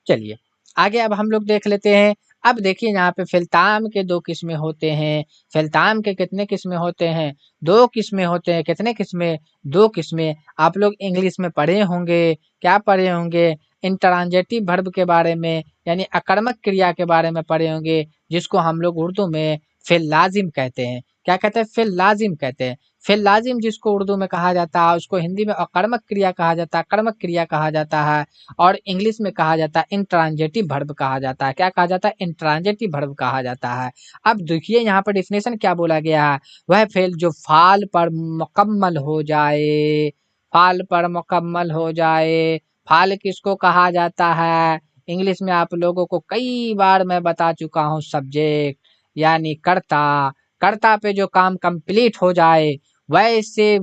चलिए आगे अब हम लोग देख लेते हैं। अब देखिए यहाँ पे फेलताम के दो किस्में होते हैं। फेलताम के कितने किस्में होते हैं, दो किस्में होते हैं। कितने किस्में, दो किस्में। आप लोग इंग्लिश में पढ़े होंगे, क्या पढ़े होंगे, इंट्रांजेटिव वर्ब के बारे में यानी अकर्मक क्रिया के बारे में पढ़े होंगे, जिसको हम लोग उर्दू में फिल लाजिम कहते हैं। क्या कहते हैं? फिल लाजिम कहते हैं। फिल लाजिम जिसको उर्दू में कहा जाता है, उसको हिंदी में अकर्मक क्रिया कहा जाता है, कर्मक क्रिया कहा जाता है, और इंग्लिश में कहा जाता है इंट्रांजेटिव वर्ब कहा जाता है। क्या कहा जाता है? इंट्रांजेटिव वर्ब कहा जाता है। अब देखिए यहाँ पर डिफिनेशन क्या बोला गया है, वह फेल जो फाल पर मुकम्मल हो जाए, फाल पर मुकम्मल हो जाए। फाल किसको कहा जाता है? इंग्लिश में आप लोगों को कई बार मैं बता चुका हूँ, सब्जेक्ट यानी कर्ता। कर्ता पे जो काम कंप्लीट हो जाए, वैसे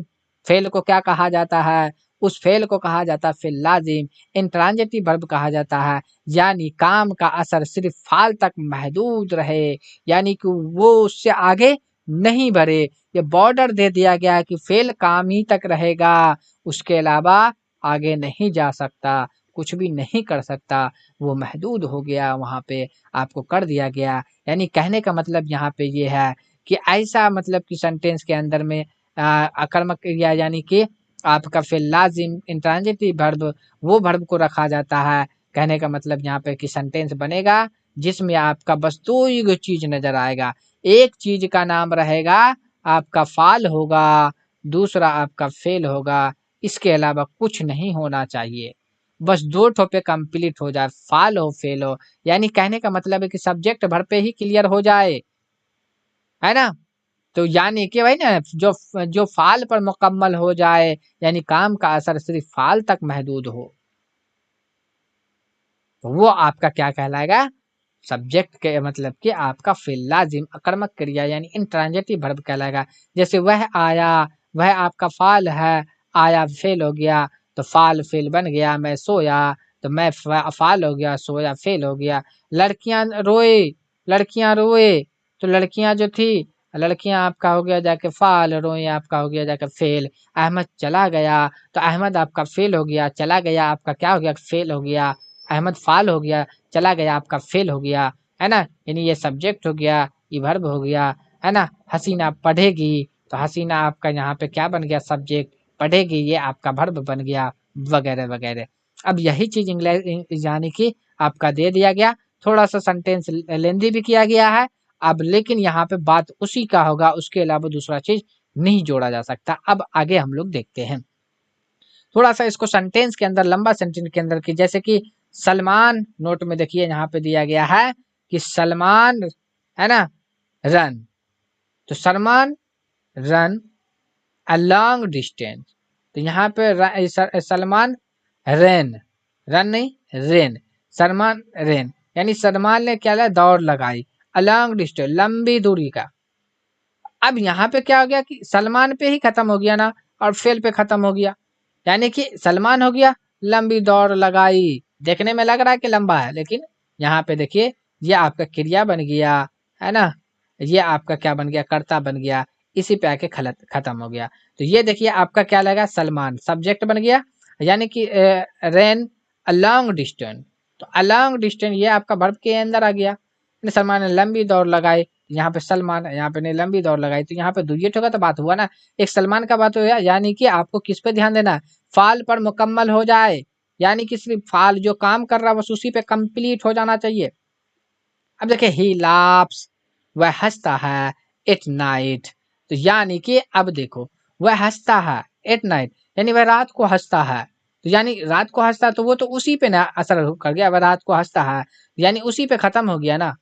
फेल को क्या कहा जाता है? उस फेल को कहा जाता है फेल लाजिम। इंट्रांजिटिव वर्ब कहा जाता है, यानी काम का असर सिर्फ फाल तक महदूद रहे, यानी कि वो उससे आगे नहीं बढ़े। ये बॉर्डर दे दिया गया है कि फेल काम ही तक रहेगा, उसके अलावा आगे नहीं जा सकता, कुछ भी नहीं कर सकता। वो महदूद हो गया, वहाँ पे आपको कर दिया गया। यानी कहने का मतलब यहाँ पे ये है कि ऐसा मतलब कि सेंटेंस के अंदर में अकर्मक क्रिया यानी कि आपका फिर लाजिम इंट्रांजिटिव वर्ब, वो वर्ब को रखा जाता है। कहने का मतलब यहाँ पे कि सेंटेंस बनेगा जिसमें आपका बस दो ही चीज नजर आएगा। एक चीज का नाम रहेगा आपका फाल होगा, दूसरा आपका फेल होगा। इसके अलावा कुछ नहीं होना चाहिए, बस दो ठो पे कंप्लीट हो जाए, फाल हो फेल हो। यानी कहने का मतलब है कि सब्जेक्ट भर पे ही क्लियर हो जाए, है ना। तो यानी कि भाई ना, जो जो फाल पर मुकम्मल हो जाए, यानी काम का असर सिर्फ फाल तक महदूद हो, तो वो आपका क्या कहलाएगा? सब्जेक्ट के मतलब कि आपका फिल लाजिम अकर्मक क्रिया यानी इंट्रांजिटिव वर्ब कहलाएगा। जैसे वह आया, वह आपका फाल है, आया फेल हो गया तो फाल फेल बन गया। मैं सोया तो मैं फाल हो गया, सोया फेल हो गया। लड़कियां रोए, लड़कियां रोए तो लड़कियां जो थी, लड़कियां आपका हो गया जाके फाल, रोए आपका हो गया जाके फेल। अहमद चला गया तो अहमद आपका फेल हो गया, चला गया आपका क्या हो गया? फेल हो गया। अहमद फाल हो गया, चला गया आपका फेल हो गया, है ना। यानी ये सब्जेक्ट हो गया, ये वर्ब हो गया, है ना। हसीना पढ़ेगी तो हसीना आपका यहाँ पे क्या बन गया? सब्जेक्ट। पढ़ेगी ये आपका वर्ब बन गया, वगैरह वगैरह। अब यही चीज इंग्लिश यानी कि आपका दे दिया गया। थोड़ा सा सेंटेंस लेंदी भी किया गया है अब, लेकिन यहाँ पे बात उसी का होगा, उसके अलावा दूसरा चीज नहीं जोड़ा जा सकता। अब आगे हम लोग देखते हैं थोड़ा सा इसको सेंटेंस के अंदर, लंबा सेंटेंस के अंदर की। जैसे कि सलमान, नोट में देखिए यहाँ पे दिया गया है कि सलमान, है ना, रन। तो Salman run a long distance. तो यहाँ पे सलमान रेन, रन नहीं रेन, सलमान रेन, यानी सलमान ने क्या लिया? दौड़ लगाई। अ लॉन्ग डिस्टेंस, लंबी दूरी का। अब यहाँ पे क्या हो गया कि सलमान पे ही खत्म हो गया ना, और फेल पे खत्म हो गया। यानी कि सलमान हो गया, लंबी दौड़ लगाई। देखने में लग रहा है कि लंबा है, लेकिन यहाँ पे देखिए ये आपका क्रिया बन गया, है ना। ये आपका क्या बन गया? कर्ता बन गया। इसी पे आके खत्म हो गया। तो ये देखिए आपका क्या लगा? सलमान सब्जेक्ट बन गया, यानी कि रेन अ लॉन्ग डिस्टेंस। तो अ लॉन्ग डिस्टेंस ये आपका वर्ब के अंदर आ गया। सलमान ने लंबी दौड़ लगाई, यहाँ पे सलमान, यहाँ पे ने लंबी दौड़ लगाई, तो यहाँ पे दुइये ठो का तो बात हुआ ना। एक सलमान का बात हुआ, यानी कि आपको किस पे ध्यान देना है? फाल पर मुकम्मल हो जाए, यानी कि सिर्फ फाल जो काम कर रहा है बस उसी पे कंप्लीट हो जाना चाहिए। अब देखिए ही लाफ्स, वह हंसता है एट नाइट। तो यानी कि अब देखो, वह हंसता है एट नाइट, यानी वह रात को हंसता है। तो यानी रात को हंसता है, तो वो तो उसी पे ना असर कर गया। वह रात को हंसता है यानी उसी पे खत्म हो गया ना।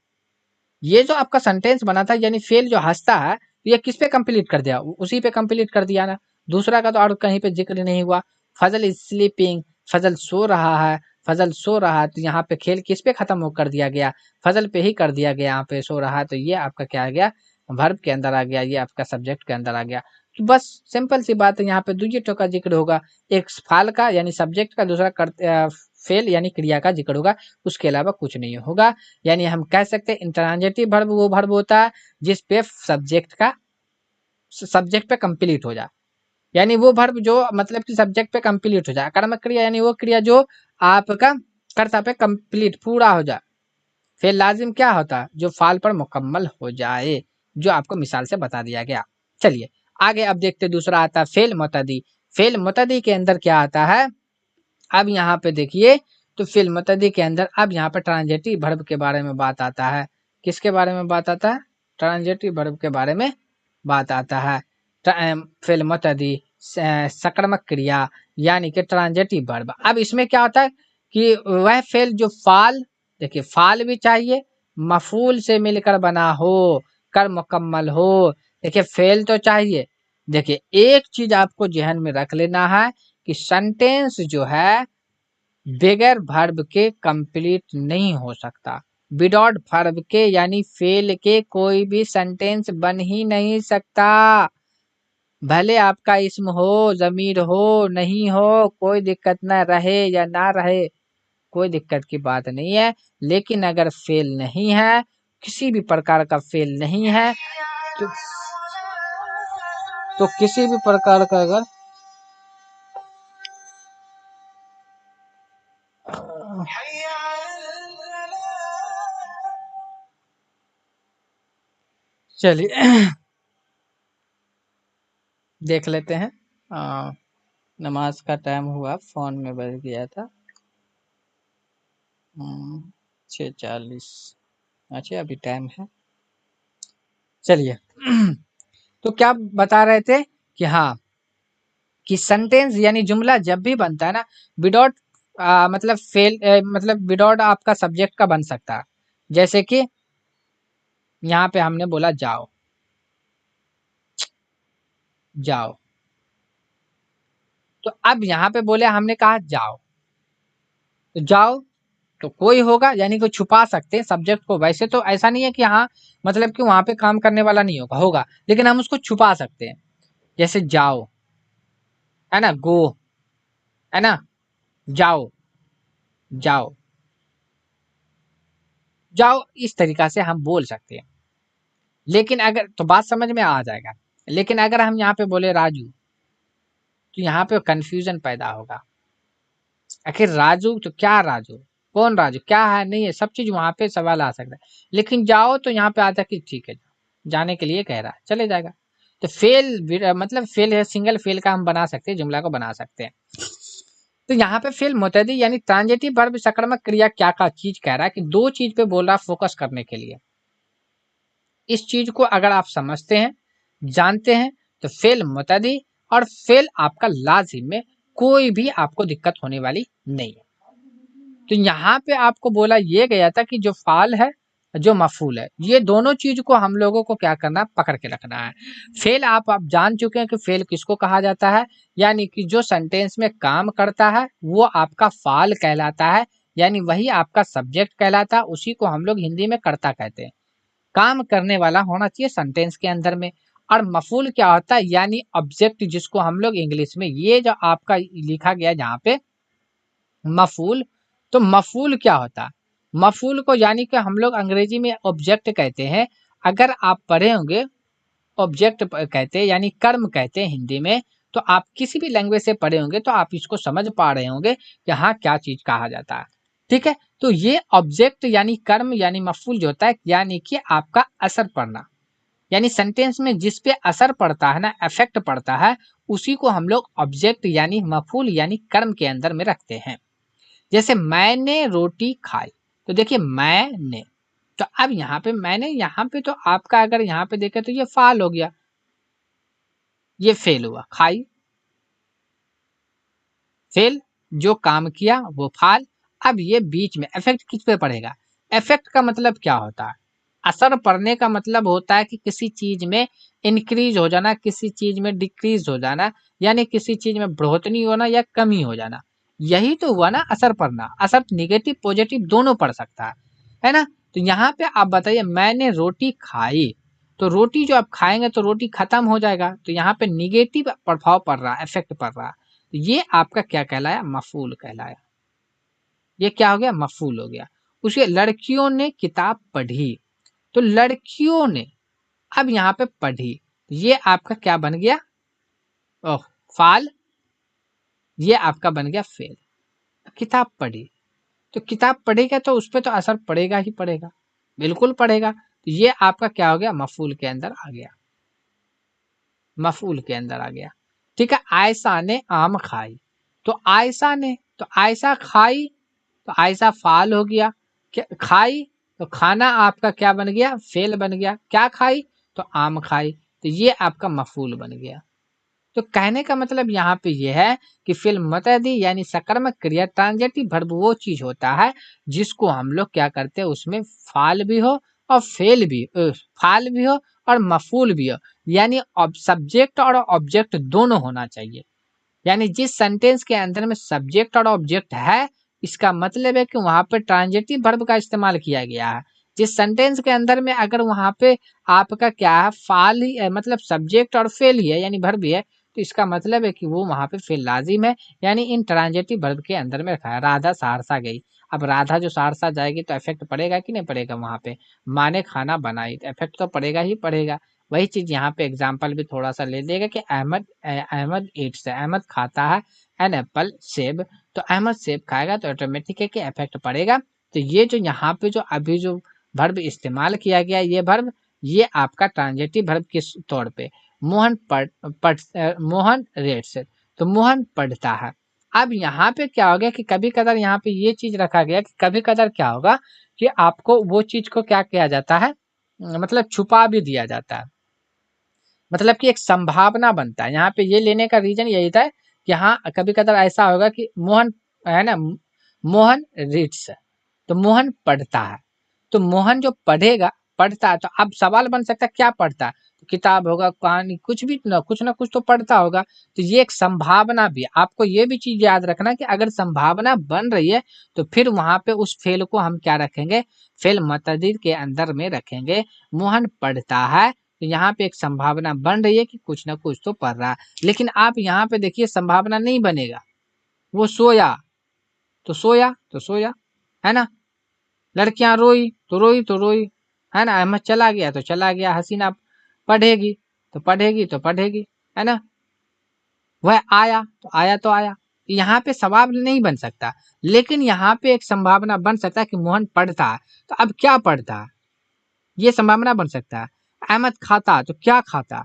ये जो आपका सेंटेंस बना था, यानी फेल जो हंसता है, तो ये किस पे कंप्लीट कर दिया? उसी पे कंप्लीट कर दिया ना। दूसरा का तो और कहीं पे जिक्र नहीं हुआ। फजल इज स्लीपिंग, फजल सो रहा है, फजल सो रहा है, तो यहाँ पे खेल किस पे खत्म हो कर दिया गया? फजल पे ही कर दिया गया। यहाँ पे सो रहा है, तो ये आपका क्या आ गया? वर्ब के अंदर आ गया, ये आपका सब्जेक्ट के अंदर आ गया। तो बस सिंपल सी बात है, यहाँ पे दुइये ठो का जिक्र होगा, एक फाल का यानी सब्जेक्ट का, दूसरा फेल यानी क्रिया का जिक्र होगा, उसके अलावा कुछ नहीं होगा। यानी हम कह सकते हैं इंट्रांजिटिव वर्ब वो वर्ब होता है जिस पे सब्जेक्ट पे कंप्लीट हो जाए, यानी वो वर्ब जो मतलब कि सब्जेक्ट पे कंप्लीट हो जाए। कर्मक क्रिया यानी वो क्रिया जो आपका कर्ता पे कंप्लीट पूरा हो जाए। फिर लाजिम क्या होता है? जो फाल पर मुकम्मल हो जाए, जो आपको मिसाल से बता दिया गया। चलिए आगे अब देखते, दूसरा आता है फेल मुतदी। फेल मुतदी के अंदर क्या आता है? अब यहाँ पे देखिए, तो फेल मुतअद्दी के अंदर अब यहाँ पे ट्रांजिटिव वर्ब के बारे में बात आता है। किसके बारे में बात आता है? ट्रांजिटिव वर्ब के बारे में बात आता है। फेल मुतअद्दी सकर्मक क्रिया यानी कि ट्रांजिटिव वर्ब। अब इसमें क्या होता है कि वह फेल जो फाल, देखिए फाल भी चाहिए, मफूल से मिलकर बना हो, कर मुकम्मल हो। देखिए फेल तो चाहिए। देखिए एक चीज आपको जहन में रख लेना है कि सेंटेंस जो है बगैर वर्ब के कंप्लीट नहीं हो सकता। विदाउट वर्ब के यानी फेल के कोई भी सेंटेंस बन ही नहीं सकता। भले आपका इसम हो, जमीर हो, नहीं हो, कोई दिक्कत ना रहे या ना रहे, कोई दिक्कत की बात नहीं है। लेकिन अगर फेल नहीं है, किसी भी प्रकार का फेल नहीं है, तो किसी भी प्रकार का अगर चलिए देख लेते हैं। नमाज का टाइम हुआ, फोन में बज गया था 6:40। अच्छा अभी टाइम है। चलिए तो क्या बता रहे थे कि हाँ कि सेंटेंस यानी जुमला जब भी बनता है ना विदाउट मतलब फेल मतलब विदाउट आपका सब्जेक्ट का बन सकता है। जैसे कि यहाँ पे हमने बोला जाओ, जाओ, तो अब यहाँ पे बोले हमने कहा जाओ, तो जाओ तो कोई होगा यानी कि छुपा सकते हैं सब्जेक्ट को। वैसे तो ऐसा नहीं है कि हाँ मतलब कि वहां पे काम करने वाला नहीं होगा, होगा, लेकिन हम उसको छुपा सकते हैं। जैसे जाओ है ना, गो है ना, जाओ, जाओ, जाओ, इस तरीका से हम बोल सकते हैं। लेकिन अगर तो बात समझ में आ जाएगा। लेकिन अगर हम यहाँ पे बोले राजू, तो यहाँ पे कंफ्यूजन पैदा होगा। आखिर राजू तो क्या राजू, कौन राजू, क्या है, नहीं है, सब चीज वहां पे सवाल आ सकता है। लेकिन जाओ तो यहाँ पे आता है कि ठीक है जाने के लिए कह रहा है, चले जाएगा। तो फेल मतलब फेल है, सिंगल फेल का हम बना सकते हैं, जुमला को बना सकते हैं। तो यहाँ पे फेल मुतअद्दी यानी ट्रांजिटिव वर्ब सकर्मक क्रिया क्या का चीज कह रहा है कि दो चीज पे बोल रहा है फोकस करने के लिए। इस चीज को अगर आप समझते हैं, जानते हैं, तो फेल मुतअद्दी और फेल आपका लाजिम में कोई भी आपको दिक्कत होने वाली नहीं है। तो यहाँ पे आपको बोला ये गया था कि जो फाल है, जो मफूल है, ये दोनों चीज को हम लोगों को क्या करना है, पकड़ के रखना है। फेल आप जान चुके हैं कि फेल किसको कहा जाता है, यानी कि जो सेंटेंस में काम करता है वो आपका फाल कहलाता है, यानी वही आपका सब्जेक्ट कहलाता है, उसी को हम लोग हिंदी में कर्ता कहते हैं। काम करने वाला होना चाहिए सेंटेंस के अंदर में। और मफूल क्या होता है, यानी ऑब्जेक्ट, जिसको हम लोग इंग्लिश में ये जो आपका लिखा गया जहाँ पे मफूल, तो मफूल क्या होता है, मफूल को यानी कि हम लोग अंग्रेजी में ऑब्जेक्ट कहते हैं। अगर आप पढ़े होंगे ऑब्जेक्ट कहते हैं यानी कर्म कहते हैं हिंदी में, तो आप किसी भी लैंग्वेज से पढ़े होंगे तो आप इसको समझ पा रहे होंगे कि हाँ क्या चीज कहा जाता है। ठीक है, तो ये ऑब्जेक्ट यानी कर्म यानी मफूल जो होता है, यानी कि आपका असर पड़ना, यानी सेंटेंस में जिस पे असर पड़ता है ना, इफेक्ट पड़ता है, उसी को हम लोग ऑब्जेक्ट यानी मफूल यानी कर्म के अंदर में रखते हैं। जैसे मैंने रोटी खाई, तो देखिए मैंने, तो अब यहाँ पे मैंने, यहाँ पे तो आपका अगर यहाँ पे देखे तो ये फाल हो गया, ये फेल हुआ, खाई फेल, जो काम किया वो फाल। अब ये बीच में इफेक्ट किस पे पड़ेगा, इफेक्ट का मतलब क्या होता है, असर पड़ने का मतलब होता है कि किसी चीज में इंक्रीज हो जाना, किसी चीज में डिक्रीज हो जाना, यानी किसी चीज में बढ़ोतनी होना या कमी हो जाना, यही तो हुआ ना असर पड़ना। असर निगेटिव पॉजिटिव दोनों पड़ सकता है ना। तो यहाँ पे आप बताइए मैंने रोटी खाई, तो रोटी जो आप खाएंगे तो रोटी खत्म हो जाएगा, तो यहाँ पे निगेटिव प्रभाव पड़ रहा है, इफेक्ट पड़ रहा है। तो ये आपका क्या कहलाया, मफूल कहलाया। ये क्या हो गया, मफूल हो गया। उसके लड़कियों ने किताब पढ़ी, तो लड़कियों ने, अब यहाँ पे पढ़ी, ये आपका क्या बन गया, ओह फाल, ये आपका बन गया फेल। किताब पढ़ी, तो किताब पढ़ेगा तो उस पर तो असर पड़ेगा ही पड़ेगा, बिल्कुल पड़ेगा। तो ये आपका क्या हो गया, मफूल के अंदर आ गया, मफूल के अंदर आ गया। ठीक है, आयशा ने आम खाई, तो आयशा ने, तो आयशा खाई, तो ऐसा फाल हो गया। खाई तो खाना आपका क्या बन गया, फेल बन गया। क्या खाई, तो आम खाई, तो ये आपका मफूल बन गया। तो कहने का मतलब यहाँ पे ये है कि फेल मतदी यानी सकर्मक क्रिया ट्रांजेटिव वर्ब वो चीज होता है जिसको हम लोग क्या करते हैं, उसमें फाल भी हो और फेल भी फाल भी हो और मफूल भी हो, यानी सब्जेक्ट और ऑब्जेक्ट दोनों होना चाहिए। यानी जिस सेंटेंस के अंदर में सब्जेक्ट और ऑब्जेक्ट है, इसका मतलब है कि वहां पे ट्रांजिटिव वर्ब का इस्तेमाल किया गया है। जिस सेंटेंस के अंदर में अगर वहां पे आपका क्या है, फाल ही है, मतलब सब्जेक्ट और फेल ही है यानी वर्ब ही है, तो इसका मतलब है कि वो वहां पे फेल लाजिम है, यानी इन ट्रांजिटिव वर्ब के अंदर में रखा है। राधा सहरसा गई, अब राधा जो सहरसा जाएगी तो इफेक्ट पड़ेगा कि नहीं पड़ेगा, वहां पे माँ ने खाना बनाई तो इफेक्ट तो पड़ेगा ही पड़ेगा। वही चीज यहाँ पे एग्जाम्पल भी थोड़ा सा ले लेगा कि अहमद ईट्स, अहमद खाता है एन एप्पल सेब, तो अहमद सेब खाएगा तो ऑटोमेटिक है कि इफेक्ट पड़ेगा। तो ये जो यहाँ पे जो अभी जो वर्ब इस्तेमाल किया गया ये वर्ब, ये आपका ट्रांजिटिव वर्ब के तौर पे मोहन रेड्स, तो मोहन पढ़ता है। अब यहाँ पे क्या हो गया कि कभी कदार यहाँ पे ये चीज रखा गया कि कभी कदार क्या होगा कि आपको वो चीज को क्या किया जाता है, मतलब छुपा भी दिया जाता है, मतलब कि एक संभावना बनता है। यहाँ पे ये लेने का रीजन यही था कि हाँ कभी कदार ऐसा होगा कि मोहन है ना, मोहन रीड्स, तो मोहन पढ़ता है, तो मोहन जो पढ़ेगा पढ़ता है, तो अब सवाल बन सकता है क्या पढ़ता है, तो किताब होगा, कहानी, कुछ ना कुछ तो पढ़ता होगा। तो ये एक संभावना भी है। आपको ये भी चीज याद रखना कि अगर संभावना बन रही है तो फिर वहां पे उस फेल को हम क्या रखेंगे, फेल मतदीर के अंदर में रखेंगे। मोहन पढ़ता है, तो यहाँ पे एक संभावना बन रही है कि कुछ ना कुछ तो पढ़ रहा है। लेकिन आप यहाँ पे देखिए संभावना नहीं बनेगा, वो सोया तो सोया तो सोया, है ना। लड़कियां रोई तो रोई तो रोई, है ना। अहमद चला गया तो चला गया, हसीना पढ़ेगी तो पढ़ेगी तो पढ़ेगी, है ना। वह आया तो आया तो आया। यहाँ पे सवाल नहीं बन सकता, लेकिन यहाँ पे एक संभावना बन सकता है कि मोहन पढ़ता है, तो अब क्या पढ़ता है, ये संभावना बन सकता है। अहमद खाता तो क्या खाता,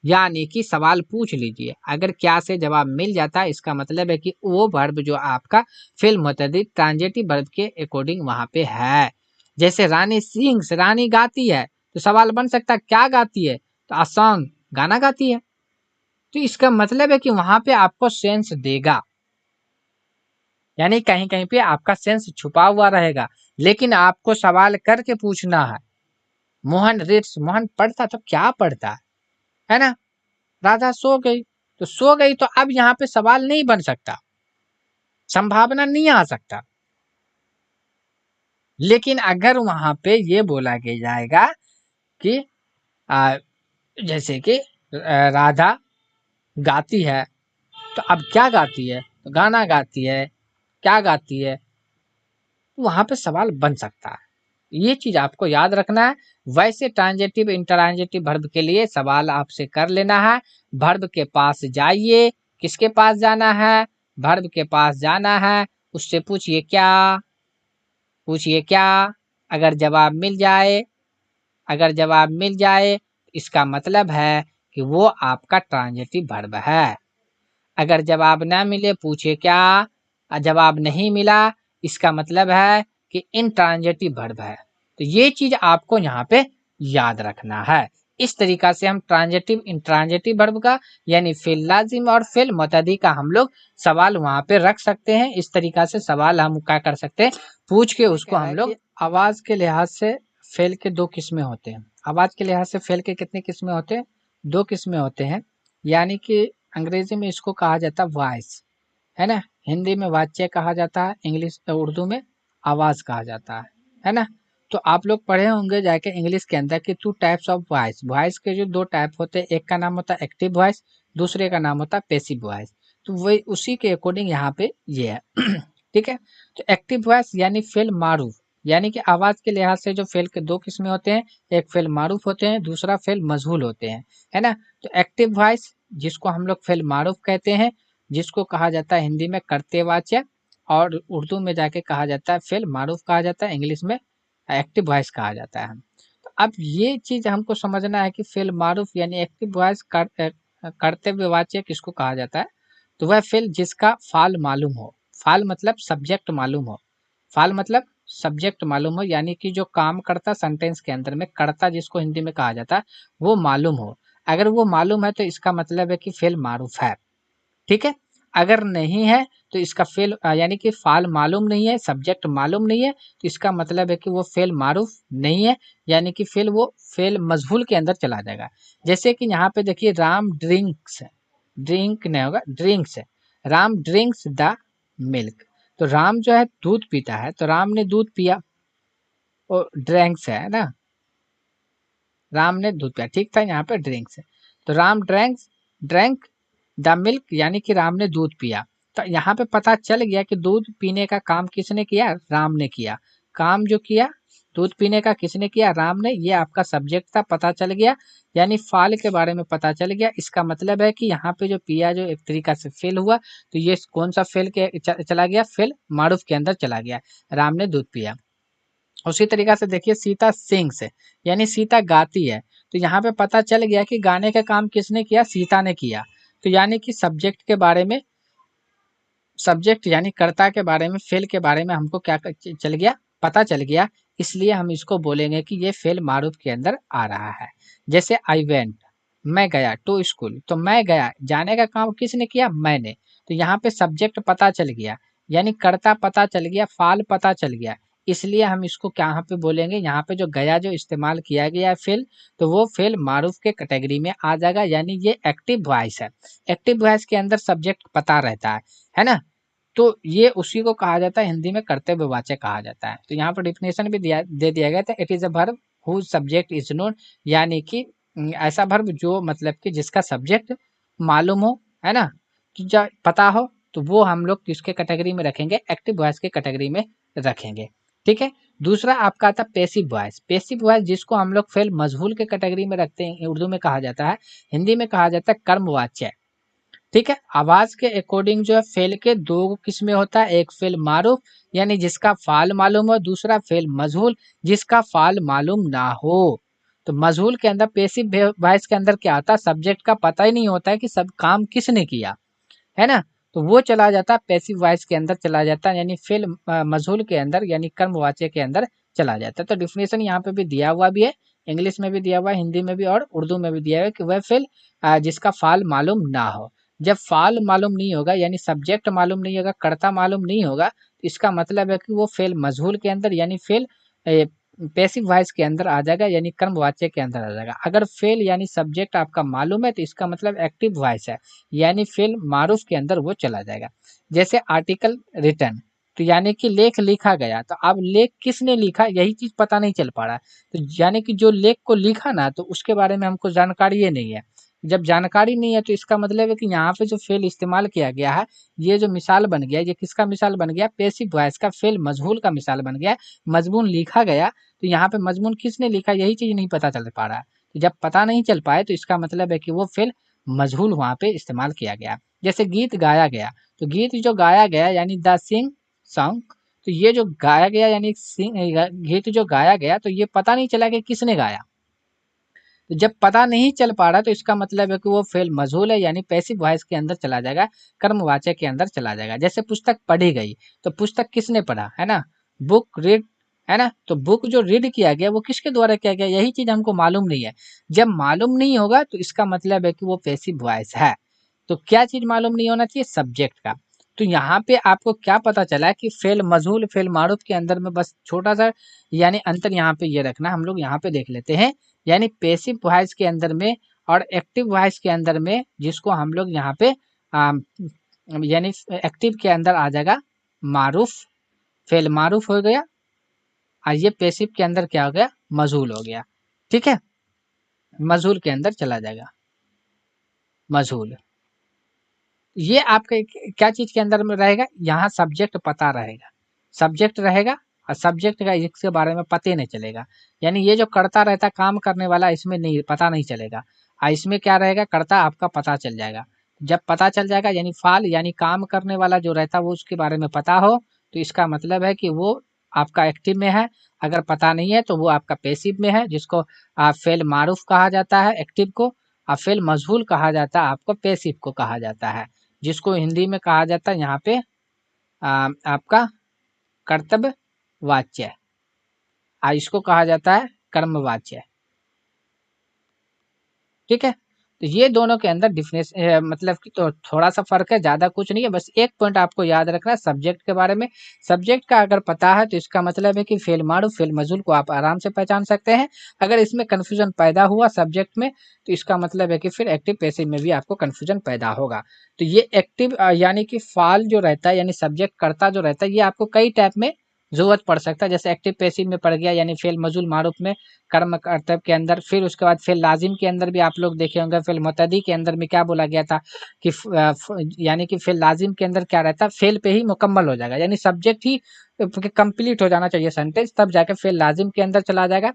यानी कि सवाल पूछ लीजिए, अगर क्या से जवाब मिल जाता है इसका मतलब है कि वो वर्ब जो आपका फेल मुतअद्दिद ट्रांजिटिव वर्ब के अकॉर्डिंग वहां पे है। जैसे रानी सिंग्स, रानी गाती है, तो सवाल बन सकता है क्या गाती है, तो अ सॉन्ग, गाना गाती है। तो इसका मतलब है कि वहां पे आपको सेंस देगा, यानी कहीं कहीं पे आपका सेंस छुपा हुआ रहेगा, लेकिन आपको सवाल करके पूछना है। मोहन रीड्स, मोहन पढ़ता तो क्या पढ़ता है ना। राधा सो गई तो सो गई, तो अब यहाँ पे सवाल नहीं बन सकता, संभावना नहीं आ सकता। लेकिन अगर वहां पे ये बोला गया जाएगा कि आ, जैसे कि राधा गाती है, तो अब क्या गाती है, तो गाना गाती है, क्या गाती है, तो वहां पे सवाल बन सकता है। ये चीज आपको याद रखना है। वैसे ट्रांजेटिव इंट्रांजेटिव वर्ब के लिए सवाल आपसे कर लेना है, वर्ब के पास जाइए। किसके पास जाना है, वर्ब के पास जाना है, उससे पूछिए क्या, पूछिए क्या। अगर जवाब मिल जाए, अगर जवाब मिल जाए इसका मतलब है कि वो आपका ट्रांजेटिव वर्ब है। अगर जवाब ना मिले पूछिए क्या, जवाब नहीं मिला इसका मतलब है कि इंट्रांजिटिव वर्ब है। तो ये चीज आपको यहाँ पे याद रखना है। इस तरीका से हम ट्रांजिटिव इंट्रांजिटिव वर्ब का यानी फेल लाजिम और फेल मुतअद्दी का हम लोग सवाल वहां पे रख सकते हैं। इस तरीका से सवाल हम क्या कर सकते हैं, पूछ के उसको हम लोग। आवाज के लिहाज से फेल के दो किस्में होते हैं। आवाज के लिहाज से फेल के कितने किस्में होते हैं, दो किस्में होते हैं। यानी कि अंग्रेजी में इसको कहा जाता है वॉइस, है ना। हिंदी में वाच्य कहा जाता है, इंग्लिश उर्दू में आवाज कहा जाता है ना। तो आप लोग पढ़े होंगे जाके इंग्लिश के अंदर कि two types of voice, voice के जो दो टाइप होते हैं, एक का नाम होता है एक्टिव वॉइस, दूसरे का नाम होता है पैसिव वॉइस। तो वही उसी के अकॉर्डिंग यहाँ पे ये है ठीक है। तो एक्टिव वॉइस यानी फेल मारूफ, यानी कि आवाज के लिहाज से जो फेल के दो किस्में होते हैं, एक फेल मारूफ होते हैं, दूसरा फेल मजहूल होते हैं, है ना। तो एक्टिव वॉइस जिसको हम लोग फेल मारूफ कहते हैं, जिसको कहा जाता है हिंदी में करते वाच्य, और उर्दू में जाके कहा जाता है फेल मारूफ कहा जाता है, इंग्लिश में एक्टिव वॉइस कहा जाता है। तो अब ये चीज हमको समझना है कि फेल मारूफ यानी एक्टिव वॉइस कर्तव्य वाच्य किसको कहा जाता है, तो वह फेल जिसका फाल मालूम हो। फाल मतलब सब्जेक्ट मालूम हो, फाल मतलब सब्जेक्ट मालूम हो, यानी कि जो काम करता सेंटेंस के अंदर में करता जिसको हिंदी में कहा जाता है वो मालूम हो। अगर वो मालूम है तो इसका मतलब है कि फेल मारूफ है। ठीक है, अगर नहीं है तो इसका फेल यानी कि फाल मालूम नहीं है, सब्जेक्ट मालूम नहीं है, तो इसका मतलब है कि वो फेल मारूफ नहीं है, यानी कि फेल वो फेल मजहूल के अंदर चला जाएगा। जैसे कि यहाँ पे देखिए राम ड्रिंक्स, ड्रिंक नहीं होगा ड्रिंक्स है, राम ड्रिंक्स द मिल्क। तो राम जो है दूध पीता है, तो राम ने दूध पिया, और ड्रिंक्स है ना, राम ने दूध पिया, ठीक था, यहाँ पे ड्रिंक्स है। तो राम ड्रैंक्स, ड्रैंक द मिल्क, यानी कि राम ने दूध पिया। तो यहाँ पे पता चल गया कि दूध पीने का काम किसने किया, राम ने किया। काम जो किया दूध पीने का किसने किया, राम ने, ये आपका सब्जेक्ट था, पता चल गया, यानी फाल के बारे में पता चल गया। इसका मतलब है कि यहाँ पे जो पिया जो एक तरीका से फेल हुआ, तो ये कौन सा फेल के चला गया, फेल मारूफ के अंदर चला गया, राम ने दूध पिया। उसी तरीका से देखिए सीता सिंग्स है, यानी सीता गाती है, तो यहाँ पे पता चल गया कि गाने का काम किसने किया, सीता ने किया। तो यानी कि सब्जेक्ट के बारे में, सब्जेक्ट यानी कर्ता के बारे में, फेल के बारे में हमको क्या चल गया, पता चल गया। इसलिए हम इसको बोलेंगे कि ये फेल मारूफ के अंदर आ रहा है। जैसे आई वेंट, मैं गया, टू स्कूल, तो मैं गया, जाने का काम किसने किया, मैंने। तो यहाँ पे सब्जेक्ट पता चल गया, यानी कर्ता पता चल गया, फाल पता चल गया। इसलिए हम इसको यहाँ पे बोलेंगे, यहाँ पे जो गया जो इस्तेमाल किया गया है फेल, तो वो फेल मारूफ के कैटेगरी में आ जाएगा, यानी ये एक्टिव वॉइस है। एक्टिव वॉइस के अंदर सब्जेक्ट पता रहता है ना। तो ये उसी को कहा जाता है, हिंदी में कर्तव्य वाचक कहा जाता है। तो यहाँ पर डिफिनेशन भी दे दिया गया था, it is a verb whose subject is known, यानी कि ऐसा वर्ब जो मतलब कि जिसका सब्जेक्ट मालूम हो, है ना, कि जो पता हो, तो वो हम लोग किसके कैटेगरी में रखेंगे, एक्टिव वॉइस के कैटेगरी में रखेंगे। ठीक है, दूसरा आपका आता है पेसिव वॉइस। पेसिव वॉइस जिसको हम लोग फेल मजहूल के कैटेगरी में रखते हैं, उर्दू में कहा जाता है, हिंदी में कहा जाता है कर्मवाच्य। ठीक है, आवाज के अकॉर्डिंग जो है फेल के दो किस्में होता है, एक फेल मारूफ यानी जिसका फाल मालूम हो, दूसरा फेल मजहूल जिसका फाल मालूम ना हो। तो मजहूल के अंदर पेसिव वॉइस के अंदर क्या आता है, सब्जेक्ट का पता ही नहीं होता है कि सब काम किसने किया, है ना, तो वो चला जाता है पैसिव वॉइस के अंदर चला जाता है, यानी फेल मजहूल के अंदर यानी कर्मवाच्य के अंदर चला जाता है। तो डिफिनेशन यहाँ पे भी दिया हुआ भी है, इंग्लिश में भी दिया हुआ है, हिंदी में भी और उर्दू में भी दिया हुआ है कि वह फेल जिसका फाल मालूम ना हो। जब फाल मालूम नहीं होगा, यानी सब्जेक्ट मालूम नहीं होगा, कर्ता मालूम नहीं होगा, तो इसका मतलब है कि वो फेल मजहूल के अंदर यानी फेल पैसिव वॉइस के अंदर आ जाएगा, यानी कर्मवाच्य के अंदर आ जाएगा। अगर फेल यानी सब्जेक्ट आपका मालूम है, तो इसका मतलब एक्टिव वॉइस है, यानी फेल मारूफ के अंदर वो चला जाएगा। जैसे आर्टिकल रिटर्न, तो यानी कि लेख लिखा गया, तो अब लेख किसने लिखा यही चीज पता नहीं चल पा रहा है। तो यानी कि जो लेख को लिखा ना, तो उसके बारे में हमको जानकारी ये नहीं है। जब जानकारी नहीं है, तो इसका मतलब है कि यहाँ पे जो फेल इस्तेमाल किया गया है, ये जो मिसाल बन गया, ये किसका मिसाल बन गया, पेसिव वॉइस का, फेल मजहूल का मिसाल बन गया। मजमून लिखा गया, तो यहाँ पे मजमून किसने लिखा यही चीज नहीं पता चल पा रहा है। तो जब पता नहीं चल पाए, तो इसका मतलब है कि वो फेल मजहूल वहां पे इस्तेमाल किया गया। जैसे गीत गाया गया, तो गीत जो गाया गया यानी द सिंग सॉन्ग, तो ये जो गाया गया यानी गीत जो गाया गया, तो ये पता नहीं चला कि किसने गाया। तो जब पता नहीं चल पा रहा, तो इसका मतलब है कि वो फेल मजहूल है, यानी पैसिव वॉइस के अंदर चला जाएगा, कर्मवाचक के अंदर चला जाएगा। जैसे पुस्तक पढ़ी गई, तो पुस्तक किसने पढ़ा, है ना, बुक रीड, है ना, तो बुक जो रीड किया गया वो किसके द्वारा किया गया, यही चीज हमको मालूम नहीं है। जब मालूम नहीं होगा, तो इसका मतलब है कि वो पैसिव वॉइस है। तो क्या चीज मालूम नहीं होना चाहिए, सब्जेक्ट का। तो यहाँ पे आपको क्या पता चला कि फेल मजहूल फेल मारूफ के अंदर में बस छोटा सा यानी अंतर यहाँ पे ये रखना, हम लोग यहाँ पे देख लेते हैं, यानी पेसिव वॉइस के अंदर में और एक्टिव वॉइस के अंदर में, जिसको हम लोग यहाँ पे यानी एक्टिव के अंदर आ जाएगा मारूफ, फेल मारूफ हो गया, और ये पेसिव के अंदर क्या हो गया, मजहूल हो गया। ठीक है, मजहूल के अंदर चला जाएगा, मजहूल। ये आपके क्या चीज के अंदर में रहेगा, यहाँ सब्जेक्ट पता रहेगा, सब्जेक्ट रहेगा, और सब्जेक्ट का इसके बारे में पता नहीं चलेगा। यानी ये जो करता रहता काम करने वाला, इसमें नहीं पता नहीं चलेगा, और इसमें क्या रहेगा, करता आपका पता चल जाएगा। जब पता चल जाएगा यानी फाल यानी काम करने वाला जो रहता है वो उसके बारे में पता हो, तो इसका मतलब है कि वो आपका एक्टिव में है। अगर पता नहीं है, तो वो आपका पेसिव में है, जिसको फेल मारूफ कहा जाता है एक्टिव को, और फेल मजहूल कहा जाता है आपको पेसिव को कहा जाता है, जिसको हिंदी में कहा जाता है यहाँ पे आपका कर्तव्य वाच्य, इसको कहा जाता है कर्मवाच्य। ठीक है, तो ये दोनों के अंदर डिफरेंस मतलब कि तो थोड़ा सा फर्क है, ज्यादा कुछ नहीं है। बस एक पॉइंट आपको याद रखना है सब्जेक्ट के बारे में। सब्जेक्ट का अगर पता है तो इसका मतलब है कि फेल मारू फेल मजूल को आप आराम से पहचान सकते हैं। अगर इसमें कंफ्यूजन पैदा हुआ सब्जेक्ट में तो इसका मतलब है कि फिर एक्टिव पैसिव में भी आपको कंफ्यूजन पैदा होगा। तो ये एक्टिव यानी कि फाल जो रहता है यानी सब्जेक्ट कर्ता जो रहता है, ये आपको कई टाइप में जरूरत पड़ सकता है। जैसे एक्टिव पैसिव में पड़ गया यानी फेल मजूल मारूफ में कर्म कर्तव्य के अंदर, फिर उसके बाद फेल लाजिम के अंदर भी आप लोग देखे होंगे। फेल मुतदी के अंदर में क्या बोला गया था कि यानी कि फेल लाजिम के अंदर क्या रहता है, फेल पे ही मुकम्मल हो जाएगा, यानी सब्जेक्ट ही कंप्लीट हो जाना चाहिए सेंटेंस, तब जाके फेल लाजिम के अंदर चला जाएगा,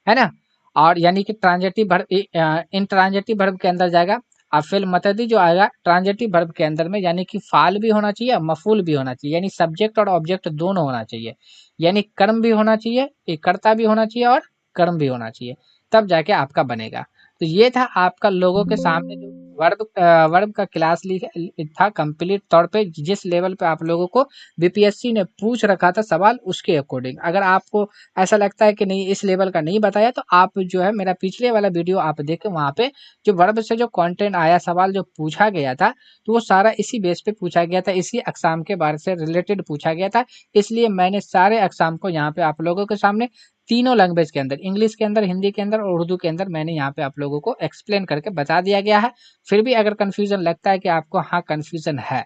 है ना। और यानी कि transitive verb in transitive verb के अंदर जाएगा। और फेल मुतदी जो आएगा ट्रांजेटिव वर्ब के अंदर में, यानी कि फाल भी होना चाहिए मफूल भी होना चाहिए, यानी सब्जेक्ट और ऑब्जेक्ट दोनों होना चाहिए। यानी कर्म भी होना चाहिए, एक कर्ता भी होना चाहिए और कर्म भी होना चाहिए, तब जाके आपका बनेगा। तो ये था आपका लोगों के सामने जो वर्ब का क्लास था कंप्लीट तौर पे, जिस लेवल पे आप लोगों को बीपीएससी ने पूछ रखा था सवाल उसके अकॉर्डिंग। अगर आपको ऐसा लगता है कि नहीं इस लेवल का नहीं बताया, तो आप जो है मेरा पिछले वाला वीडियो आप देखें, वहां पे जो वर्ब से जो कंटेंट आया, सवाल जो पूछा गया था, तो वो सारा इसी बेस पे पूछा गया था, इसी अकसाम के बारे से रिलेटेड पूछा गया था। इसलिए मैंने सारे अकसाम को यहाँ पे आप लोगों के सामने तीनों लैंग्वेज के अंदर, इंग्लिश के अंदर, हिंदी के अंदर और उर्दू के अंदर, मैंने यहाँ पे आप लोगों को एक्सप्लेन करके बता दिया गया है। फिर भी अगर कंफ्यूजन लगता है कि आपको हाँ कंफ्यूजन है,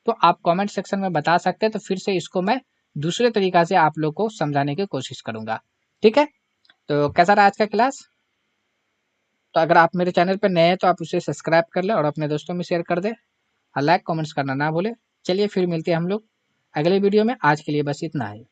तो आप कमेंट सेक्शन में बता सकते हैं, तो फिर से इसको मैं दूसरे तरीका से आप लोग को समझाने की कोशिश करूंगा। ठीक है, तो कैसा रहा आज का क्लास? तो अगर आप मेरे चैनल पर नए हैं तो आप उसे सब्सक्राइब कर लें और अपने दोस्तों में शेयर कर दें, और लाइक कमेंट्स करना ना भूलें। चलिए फिर मिलते हैं हम लोग अगले वीडियो में, आज के लिए बस इतना ही।